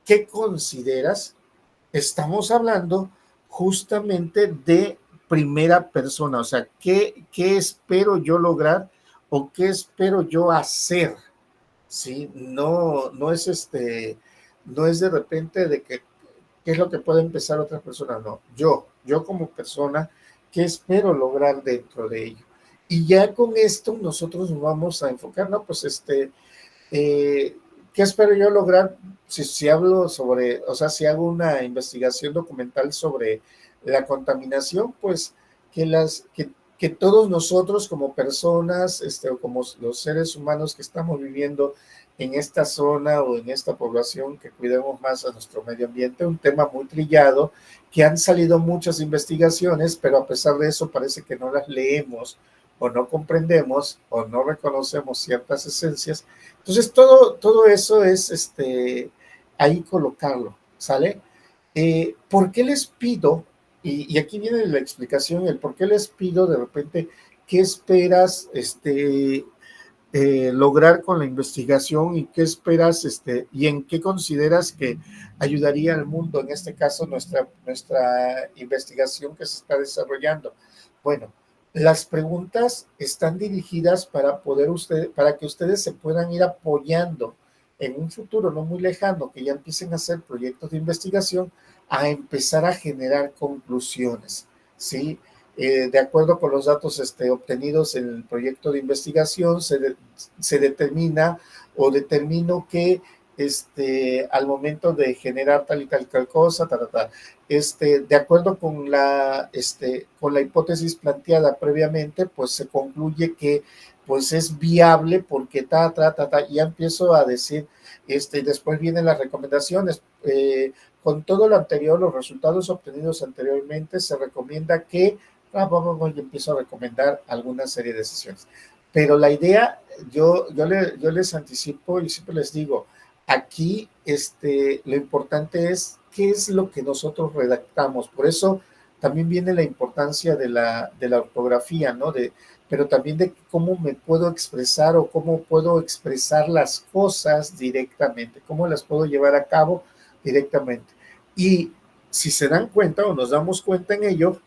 ¿Qué consideras? Estamos hablando justamente de primera persona, o sea, ¿qué espero yo lograr o qué espero yo hacer? ¿Sí? No es no es de repente de que qué es lo que puede empezar otra persona, no, yo como persona, ¿qué espero lograr dentro de ello? Y ya con esto nosotros nos vamos a enfocar, ¿no? Pues ¿qué espero yo lograr si hablo sobre, o sea, si hago una investigación documental sobre la contaminación? Pues que todos nosotros como personas, o como los seres humanos que estamos viviendo en esta zona o en esta población, que cuidemos más a nuestro medio ambiente, un tema muy trillado, que han salido muchas investigaciones, pero a pesar de eso parece que no las leemos o no comprendemos o no reconocemos ciertas esencias. Entonces, todo eso es ahí colocarlo, ¿sale? ¿Por qué les pido? Y aquí viene la explicación, el por qué les pido de repente, ¿qué esperas lograr con la investigación y qué esperas y en qué consideras que ayudaría al mundo, en este caso nuestra investigación que se está desarrollando? Bueno, Las preguntas están dirigidas para que ustedes se puedan ir apoyando en un futuro no muy lejano, que ya empiecen a hacer proyectos de investigación, a empezar a generar conclusiones, ¿sí? De acuerdo con los datos obtenidos en el proyecto de investigación, se determina o determino que al momento de generar tal y tal cosa, de acuerdo con la hipótesis planteada previamente, pues se concluye que pues es viable porque ya empiezo a decir, después vienen las recomendaciones. Con todo lo anterior, los resultados obtenidos anteriormente, se recomienda que, y empiezo a recomendar alguna serie de sesiones. Pero la idea, yo les anticipo y siempre les digo, aquí lo importante es qué es lo que nosotros redactamos. Por eso también viene la importancia de la ortografía, ¿no? Pero también de cómo me puedo expresar o cómo puedo expresar las cosas directamente, cómo las puedo llevar a cabo directamente. Y si se dan cuenta o nos damos cuenta en ello,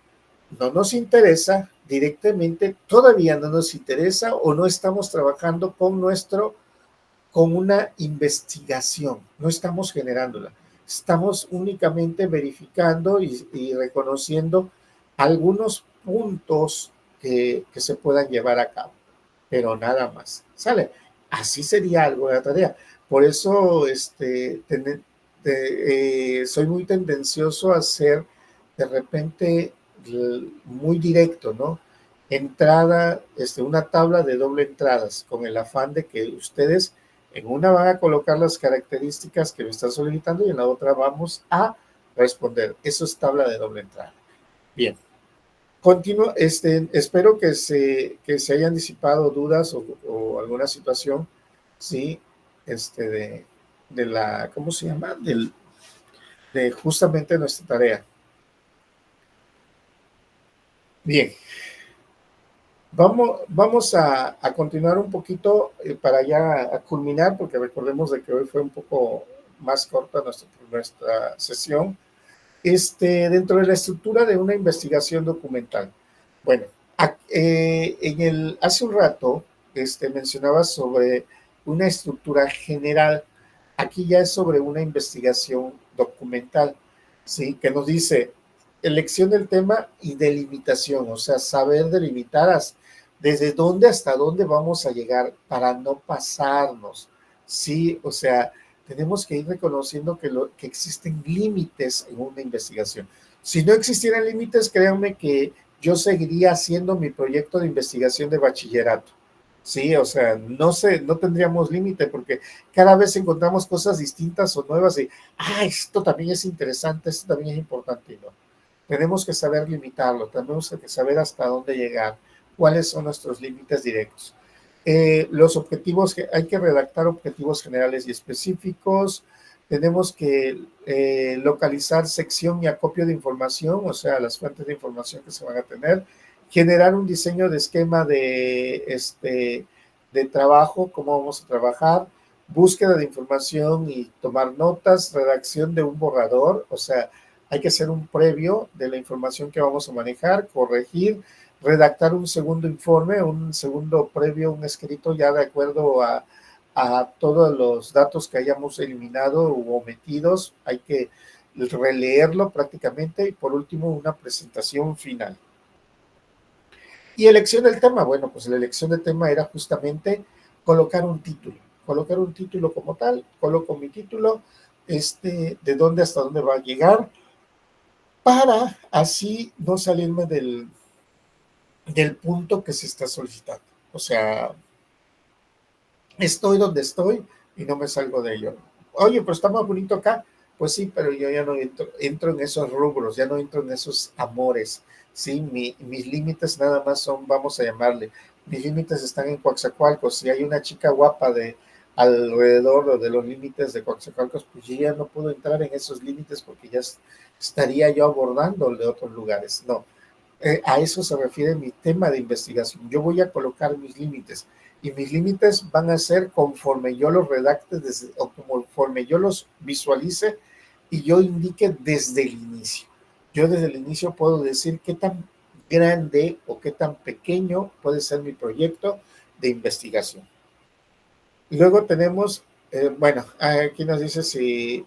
no nos interesa directamente, todavía no nos interesa o no estamos trabajando con una investigación, no estamos generándola, estamos únicamente verificando y reconociendo algunos puntos que se puedan llevar a cabo, pero nada más, ¿sale? Así sería algo de la tarea. Por eso soy muy tendencioso a ser de repente muy directo, ¿no? Entrada, una tabla de doble entradas, con el afán de que ustedes en una van a colocar las características que me están solicitando y en la otra vamos a responder. Eso es tabla de doble entrada. Bien. Continúo, espero que se hayan disipado dudas o alguna situación, ¿sí? De la, ¿cómo se llama? De justamente nuestra tarea. Bien. Vamos a continuar un poquito para ya a culminar, porque recordemos de que hoy fue un poco más corta nuestra sesión. Dentro de la estructura de una investigación documental. Bueno, hace un rato mencionaba sobre una estructura general. Aquí ya es sobre una investigación documental, ¿sí? Que nos dice elección del tema y delimitación, o sea, saber delimitar desde dónde hasta dónde vamos a llegar para no pasarnos, ¿sí? O sea, tenemos que ir reconociendo que existen límites en una investigación. Si no existieran límites, créanme que yo seguiría haciendo mi proyecto de investigación de bachillerato. Sí, o sea, no tendríamos límite porque cada vez encontramos cosas distintas o nuevas y, esto también es interesante, esto también es importante y no. Tenemos que saber limitarlo, tenemos que saber hasta dónde llegar, cuáles son nuestros límites directos. Los objetivos, hay que redactar objetivos generales y específicos, tenemos que localizar sección y acopio de información, o sea, las fuentes de información que se van a tener, generar un diseño de esquema de trabajo, cómo vamos a trabajar, búsqueda de información y tomar notas, redacción de un borrador, o sea, hay que hacer un previo de la información que vamos a manejar, corregir, redactar un segundo informe, un segundo previo, un escrito ya de acuerdo a todos los datos que hayamos eliminado u omitidos, hay que releerlo prácticamente y por último una presentación final. Y elección del tema, bueno, pues la elección del tema era justamente colocar un título como tal, coloco mi título, de dónde hasta dónde va a llegar, para así no salirme del punto que se está solicitando. O sea, estoy donde estoy y no me salgo de ello. Oye, pero está más bonito acá. Pues sí, pero yo ya no entro en esos rubros, ya no entro en esos amores. Sí, mis límites nada más son, vamos a llamarle, mis límites están en Coatzacoalcos. Si hay una chica guapa alrededor de los límites de Coatzacoalcos, pues yo ya no puedo entrar en esos límites porque ya estaría yo abordando de otros lugares. No, a eso se refiere mi tema de investigación. Yo voy a colocar mis límites y mis límites van a ser conforme yo los redacte o conforme yo los visualice y yo indique desde el inicio. Yo desde el inicio puedo decir qué tan grande o qué tan pequeño puede ser mi proyecto de investigación. Y luego tenemos, bueno, aquí nos dice si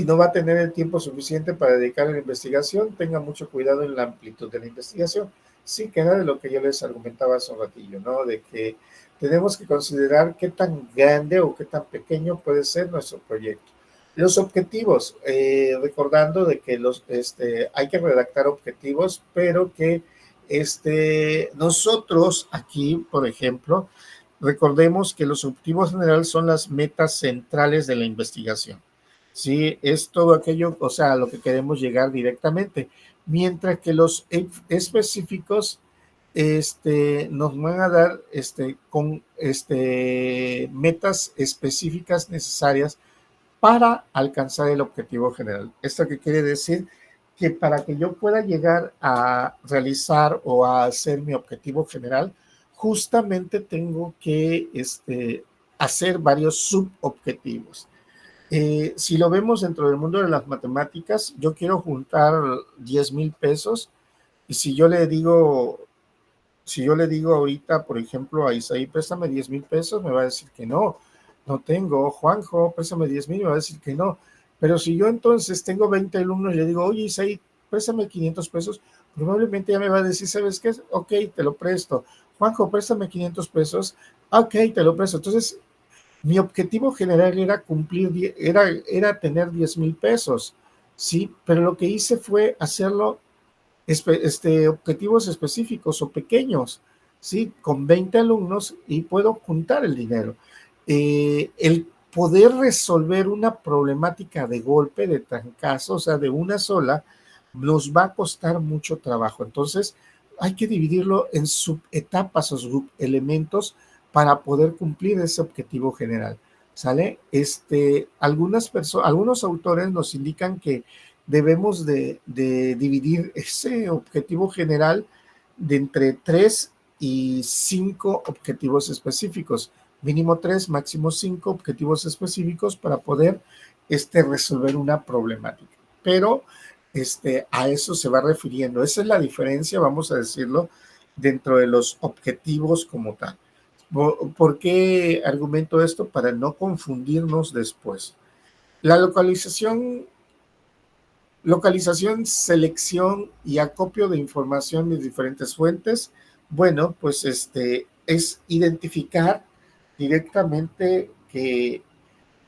no va a tener el tiempo suficiente para dedicar a la investigación, tenga mucho cuidado en la amplitud de la investigación. Sí, que era de lo que yo les argumentaba hace un ratillo, ¿no? De que tenemos que considerar qué tan grande o qué tan pequeño puede ser nuestro proyecto. Los objetivos, recordando de que hay que redactar objetivos, pero que nosotros aquí, por ejemplo, recordemos que los objetivos generales son las metas centrales de la investigación. Sí, es todo aquello, o sea, a lo que queremos llegar directamente, mientras que los específicos nos van a dar con metas específicas necesarias para alcanzar el objetivo general. ¿Esto qué quiere decir? Que para que yo pueda llegar a realizar o a hacer mi objetivo general, justamente tengo que hacer varios subobjetivos. Si lo vemos dentro del mundo de las matemáticas, yo quiero juntar 10,000 pesos y si yo le digo ahorita, por ejemplo, a Isaí, préstame 10,000 pesos, me va a decir que no, no tengo. Juanjo, préstame 10,000, me va a decir que no. Pero si yo entonces tengo 20 alumnos y le digo, oye, Isaí, préstame 500 pesos, probablemente ya me va a decir, ¿sabes qué? Ok, te lo presto. Juanjo, préstame 500 pesos, ok, te lo presto. Entonces, mi objetivo general era era tener 10,000 pesos, ¿sí? Pero lo que hice fue hacerlo objetivos específicos o pequeños, ¿sí? Con 20 alumnos y puedo juntar el dinero. El poder resolver una problemática de golpe, de trancazo, o sea, de una sola, nos va a costar mucho trabajo. Entonces, hay que dividirlo en subetapas o subelementos para poder cumplir ese objetivo general. ¿Sale? Algunos autores nos indican que debemos de dividir ese objetivo general de entre 3 y 5 objetivos específicos, mínimo 3, máximo 5 objetivos específicos para poder resolver una problemática. Pero a eso se va refiriendo. Esa es la diferencia, vamos a decirlo, dentro de los objetivos como tal. ¿Por qué argumento esto? Para no confundirnos después. La localización, selección y acopio de información de diferentes fuentes. Bueno, pues es identificar directamente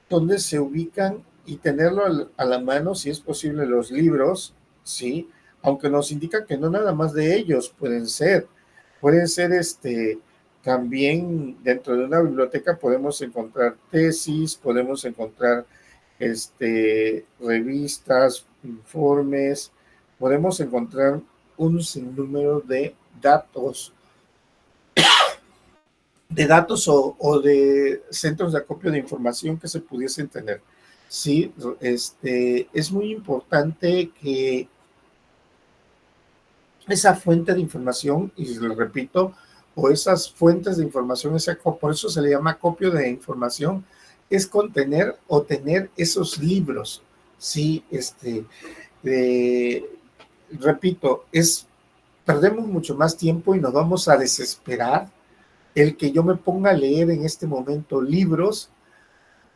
dónde se ubican y tenerlo a la mano, si es posible, los libros, ¿sí? Aunque nos indican que no nada más de ellos pueden ser también dentro de una biblioteca podemos encontrar tesis, podemos encontrar revistas, informes, podemos encontrar un sinnúmero de datos o de centros de acopio de información que se pudiesen tener. Sí, es muy importante que esa fuente de información, y lo repito, o esas fuentes de información, por eso se le llama acopio de información, es contener o tener esos libros. Sí, repito, perdemos mucho más tiempo y nos vamos a desesperar el que yo me ponga a leer en este momento libros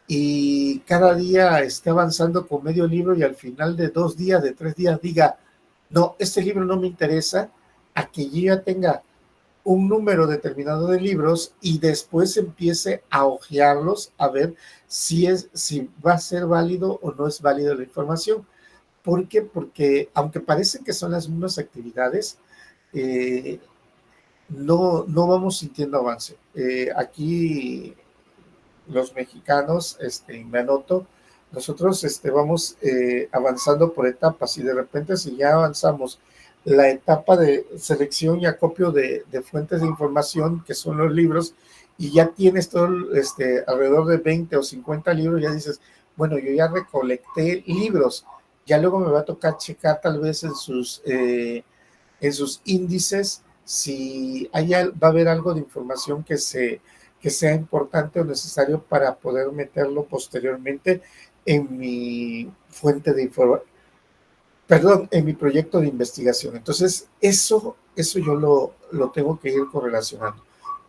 y cada día esté avanzando con medio libro y al final de 2 días, de 3 días diga, no, este libro no me interesa, a que yo ya tenga un número determinado de libros y después empiece a hojearlos a ver si va a ser válido o no es válido la información. ¿Por qué? Porque aunque parecen que son las mismas actividades, no vamos sintiendo avance. Aquí los mexicanos, me anoto, nosotros vamos avanzando por etapas y de repente si ya avanzamos la etapa de selección y acopio de fuentes de información, que son los libros, y ya tienes todo, alrededor de 20 o 50 libros, ya dices, bueno, yo ya recolecté libros, ya luego me va a tocar checar tal vez en sus índices si va a haber algo de información que sea importante o necesario para poder meterlo posteriormente en mi fuente de información. perdón, en mi proyecto de investigación. Entonces, eso yo lo tengo que ir correlacionando.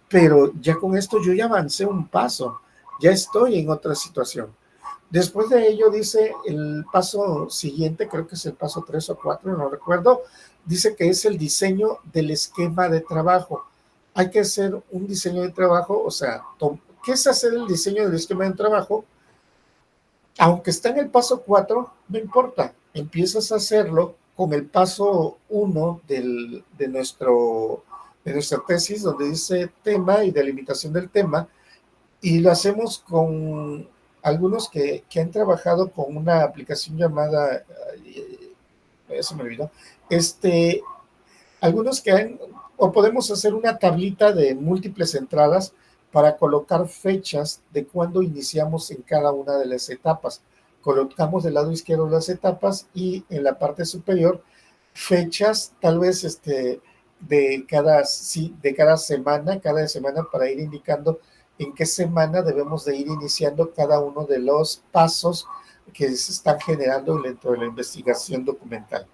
Pero ya con esto yo ya avancé un paso, ya estoy en otra situación. Después de ello dice el paso siguiente, creo que es el paso 3 o 4, no recuerdo, dice que es el diseño del esquema de trabajo. Hay que hacer un diseño de trabajo, o sea, ¿qué es hacer el diseño del esquema de trabajo? Aunque está en el paso 4, no importa, empiezas a hacerlo con el paso 1 de nuestra tesis, donde dice tema y delimitación del tema, y lo hacemos con algunos que han trabajado con una aplicación llamada, se me olvidó, algunos que han, o podemos hacer una tablita de múltiples entradas para colocar fechas de cuándo iniciamos en cada una de las etapas. Colocamos del lado izquierdo las etapas y en la parte superior fechas, tal vez de cada semana para ir indicando en qué semana debemos de ir iniciando cada uno de los pasos que se están generando dentro de la investigación documental.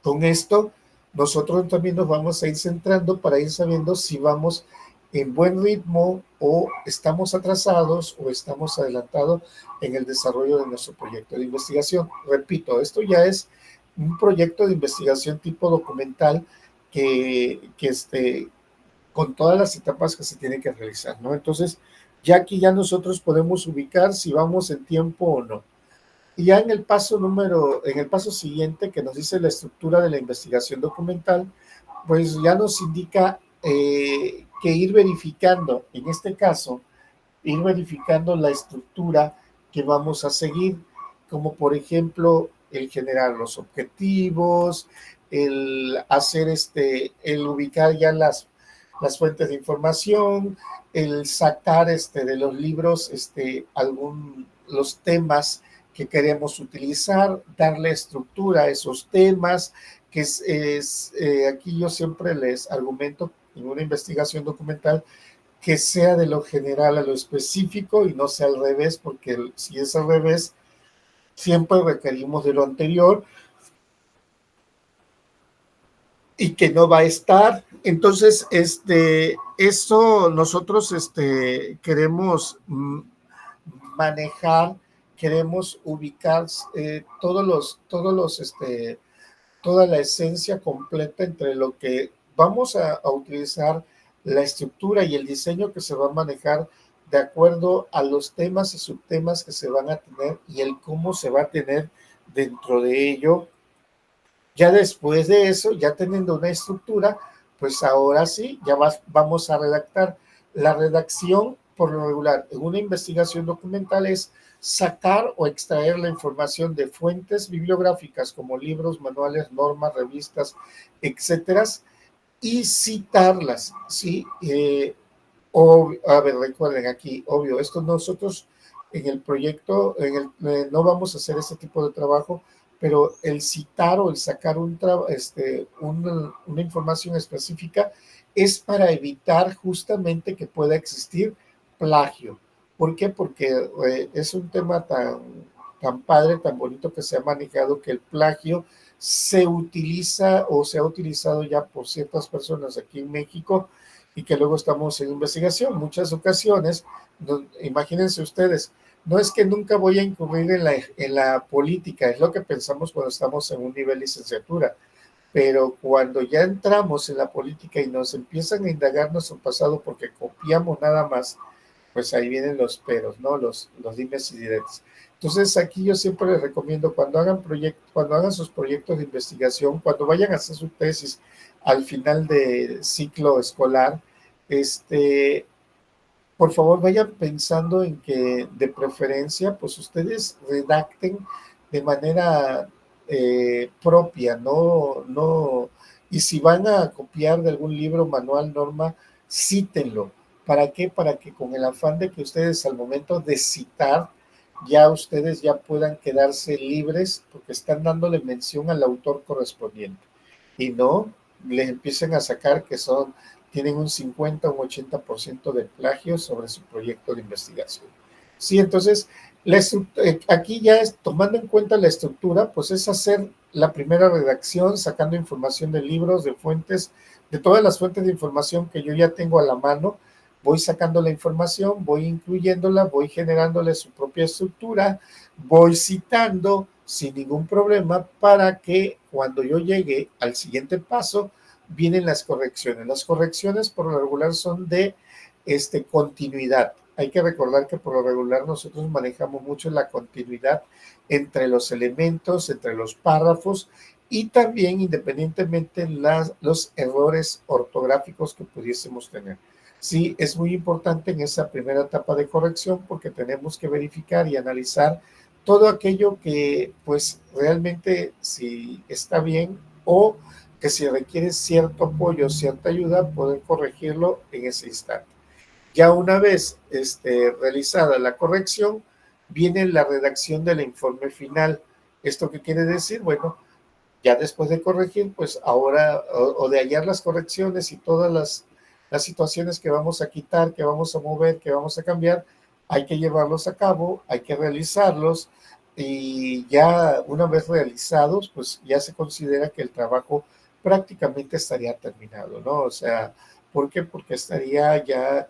Con esto, nosotros también nos vamos a ir centrando para ir sabiendo si vamos en buen ritmo o estamos atrasados o estamos adelantados en el desarrollo de nuestro proyecto de investigación. Repito, esto ya es un proyecto de investigación tipo documental con todas las etapas que se tienen que realizar, ¿no? Entonces, ya aquí ya nosotros podemos ubicar si vamos en tiempo o no. Y ya en el paso siguiente, que nos dice la estructura de la investigación documental, pues ya nos indica que ir verificando, en este caso, ir verificando la estructura que vamos a seguir, como por ejemplo el generar los objetivos, el hacer el ubicar ya las fuentes de información, el sacar de los libros los temas que queremos utilizar, darle estructura a esos temas, que aquí yo siempre les argumento en una investigación documental que sea de lo general a lo específico y no sea al revés, porque si es al revés, siempre requerimos de lo anterior y que no va a estar. Entonces, eso nosotros queremos manejar, queremos ubicar toda la esencia completa entre lo que vamos a utilizar, la estructura y el diseño que se va a manejar de acuerdo a los temas y subtemas que se van a tener y el cómo se va a tener dentro de ello. Ya después de eso, ya teniendo una estructura, pues ahora sí, ya vamos a redactar. La redacción, por lo regular, en una investigación documental es sacar o extraer la información de fuentes bibliográficas como libros, manuales, normas, revistas, etcétera, y citarlas, ¿sí? A ver, recuerden aquí, obvio, esto nosotros en el proyecto no vamos a hacer este tipo de trabajo, pero el citar o el sacar una información específica es para evitar justamente que pueda existir plagio. ¿Por qué? Porque es un tema tan padre, tan bonito que se ha manejado, que el plagio se utiliza o se ha utilizado ya por ciertas personas aquí en México y que luego estamos en investigación. Muchas ocasiones, imagínense ustedes, no es que nunca voy a incurrir en la política, es lo que pensamos cuando estamos en un nivel de licenciatura, pero cuando ya entramos en la política y nos empiezan a indagar nuestro pasado porque copiamos nada más, pues ahí vienen los peros, ¿no? Los dimes y diretes. Entonces aquí yo siempre les recomiendo cuando hagan sus proyectos de investigación, cuando vayan a hacer su tesis al final de ciclo escolar, por favor vayan pensando en que de preferencia, pues ustedes redacten de manera propia, y si van a copiar de algún libro, manual, norma, cítenlo. ¿Para qué? Para que con el afán de que ustedes al momento de citar, ya ustedes ya puedan quedarse libres porque están dándole mención al autor correspondiente y no les empiecen a sacar que tienen un 50 o un 80% de plagio sobre su proyecto de investigación. Sí, entonces, aquí ya es, tomando en cuenta la estructura, pues es hacer la primera redacción, sacando información de libros, de fuentes, de todas las fuentes de información que yo ya tengo a la mano. Voy sacando la información, voy incluyéndola, voy generándole su propia estructura, voy citando sin ningún problema para que cuando yo llegue al siguiente paso, vienen las correcciones. Las correcciones por lo regular son de continuidad. Hay que recordar que por lo regular nosotros manejamos mucho la continuidad entre los elementos, entre los párrafos y también independientemente los errores ortográficos que pudiésemos tener. Sí, es muy importante en esa primera etapa de corrección porque tenemos que verificar y analizar todo aquello que pues realmente si está bien o que si requiere cierto apoyo, cierta ayuda, poder corregirlo en ese instante. Ya una vez realizada la corrección, viene la redacción del informe final. ¿Esto qué quiere decir? Bueno, ya después de corregir, pues ahora, o de hallar las correcciones y todas las situaciones que vamos a quitar, que vamos a mover, que vamos a cambiar, hay que llevarlos a cabo, hay que realizarlos y ya una vez realizados, pues ya se considera que el trabajo prácticamente estaría terminado, ¿no? O sea, ¿por qué? Porque estaría ya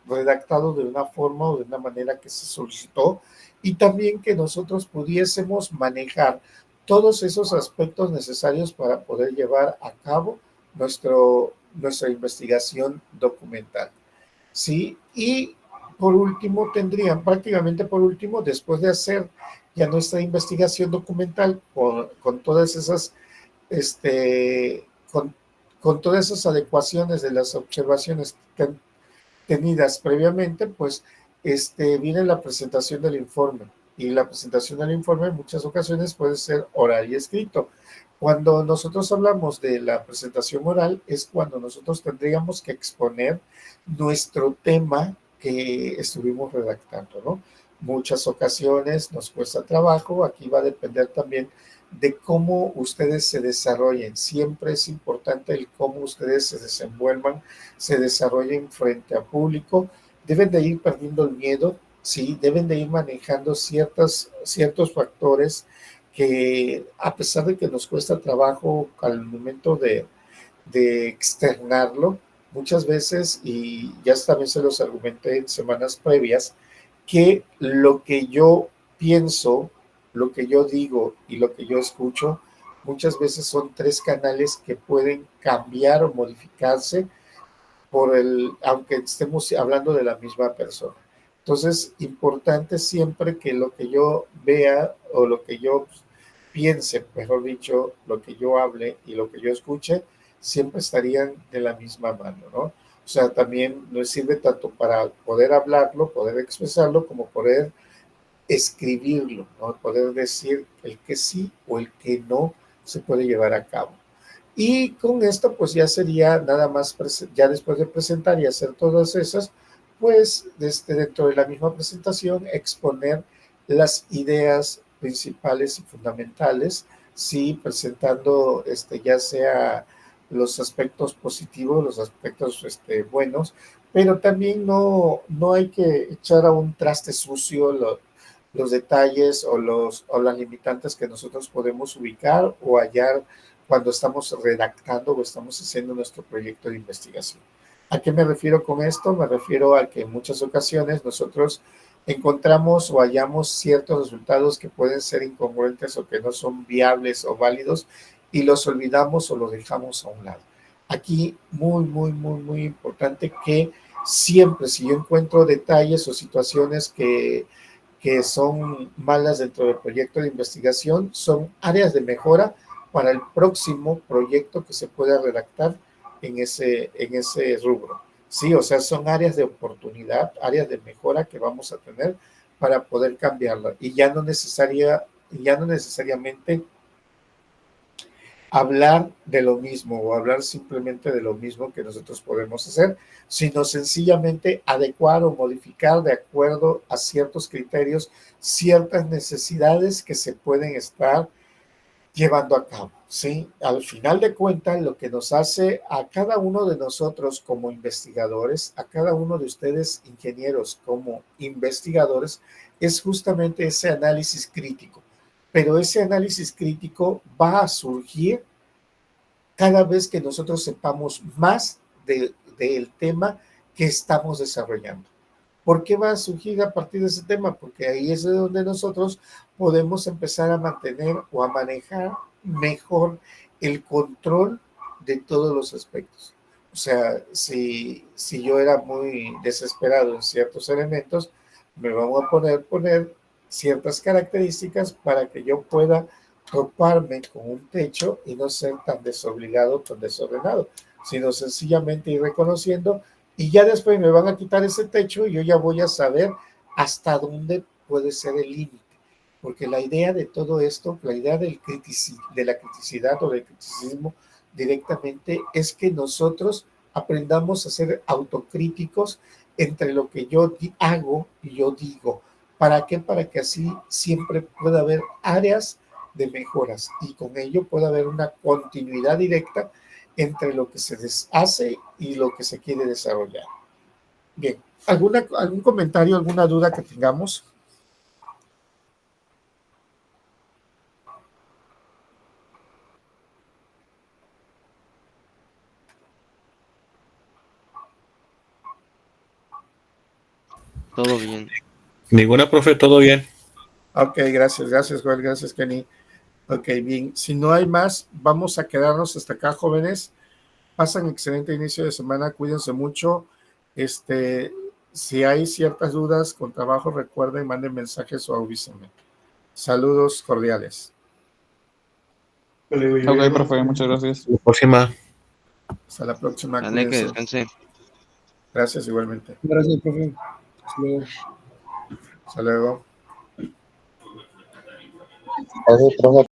redactado de una forma o de una manera que se solicitó y también que nosotros pudiésemos manejar todos esos aspectos necesarios para poder llevar a cabo nuestra investigación documental. ¿Sí? Y por último prácticamente por último, después de hacer ya nuestra investigación documental con todas esas, este, con, con todas esas adecuaciones de las observaciones tenidas previamente, pues viene la presentación del informe. Y la presentación del informe en muchas ocasiones puede ser oral y escrito. Cuando nosotros hablamos de la presentación oral es cuando nosotros tendríamos que exponer nuestro tema que estuvimos redactando, ¿no? Muchas ocasiones nos cuesta trabajo, aquí va a depender también de cómo ustedes se desarrollen. Siempre es importante el cómo ustedes se desenvuelvan, se desarrollen frente a público. Deben de ir perdiendo el miedo, sí, deben de ir manejando ciertos factores que a pesar de que nos cuesta trabajo al momento de externarlo, muchas veces, y ya también se los argumenté en semanas previas, que lo que yo pienso, lo que yo digo y lo que yo escucho, muchas veces son tres canales que pueden cambiar o modificarse aunque estemos hablando de la misma persona. Entonces, importante siempre que lo que yo vea o lo que yo piense, mejor dicho, lo que yo hable y lo que yo escuche, siempre estarían de la misma mano, ¿no? O sea, también nos sirve tanto para poder hablarlo, poder expresarlo, como poder escribirlo, ¿no? Poder decir el que sí o el que no se puede llevar a cabo. Y con esto, pues ya sería nada más, ya después de presentar y hacer todas esas, pues dentro de la misma presentación exponer las ideas principales y fundamentales, sí, presentando ya sea los aspectos positivos, los aspectos buenos, pero también no hay que echar a un traste sucio los detalles o las limitantes que nosotros podemos ubicar o hallar cuando estamos redactando o estamos haciendo nuestro proyecto de investigación. ¿A qué me refiero con esto? Me refiero a que en muchas ocasiones nosotros encontramos o hallamos ciertos resultados que pueden ser incongruentes o que no son viables o válidos y los olvidamos o los dejamos a un lado. Aquí muy, muy, muy, muy importante que siempre si yo encuentro detalles o situaciones que son malas dentro del proyecto de investigación, son áreas de mejora para el próximo proyecto que se pueda redactar en ese rubro. Sí, o sea, son áreas de oportunidad, áreas de mejora que vamos a tener para poder cambiarla y ya no necesariamente hablar de lo mismo o hablar simplemente de lo mismo que nosotros podemos hacer, sino sencillamente adecuar o modificar de acuerdo a ciertos criterios, ciertas necesidades que se pueden estar llevando a cabo, ¿sí? Al final de cuentas, lo que nos hace a cada uno de nosotros como investigadores, a cada uno de ustedes ingenieros como investigadores, es justamente ese análisis crítico. pero ese análisis crítico va a surgir cada vez que nosotros sepamos más del tema que estamos desarrollando. ¿Por qué va a surgir a partir de ese tema? Porque ahí es de donde nosotros podemos empezar a mantener o a manejar mejor el control de todos los aspectos. O sea, si yo era muy desesperado en ciertos elementos, me vamos a poner ciertas características para que yo pueda toparme con un techo y no ser tan desobligado, tan desordenado, sino sencillamente ir reconociendo y ya después me van a quitar ese techo y yo ya voy a saber hasta dónde puede ser el límite. Porque la idea de todo esto, la idea de la criticidad o del criticismo directamente es que nosotros aprendamos a ser autocríticos entre lo que yo hago y yo digo. ¿Para qué? Para que así siempre pueda haber áreas de mejoras y con ello pueda haber una continuidad directa entre lo que se hace y lo que se quiere desarrollar. Bien, ¿algún comentario, alguna duda que tengamos? Todo bien. Ninguna, profe, todo bien. Ok, gracias, Joel, gracias, Kenny. Ok, bien, si no hay más, vamos a quedarnos hasta acá, jóvenes. Pasan excelente inicio de semana, cuídense mucho. Si hay ciertas dudas con trabajo, recuerden, manden mensajes o avísenme. Saludos cordiales. Ok, profe, muchas gracias. La próxima. Hasta la próxima, Dale, que cuídense. descanse. Gracias igualmente. Gracias, profe. Hasta luego. Hasta luego.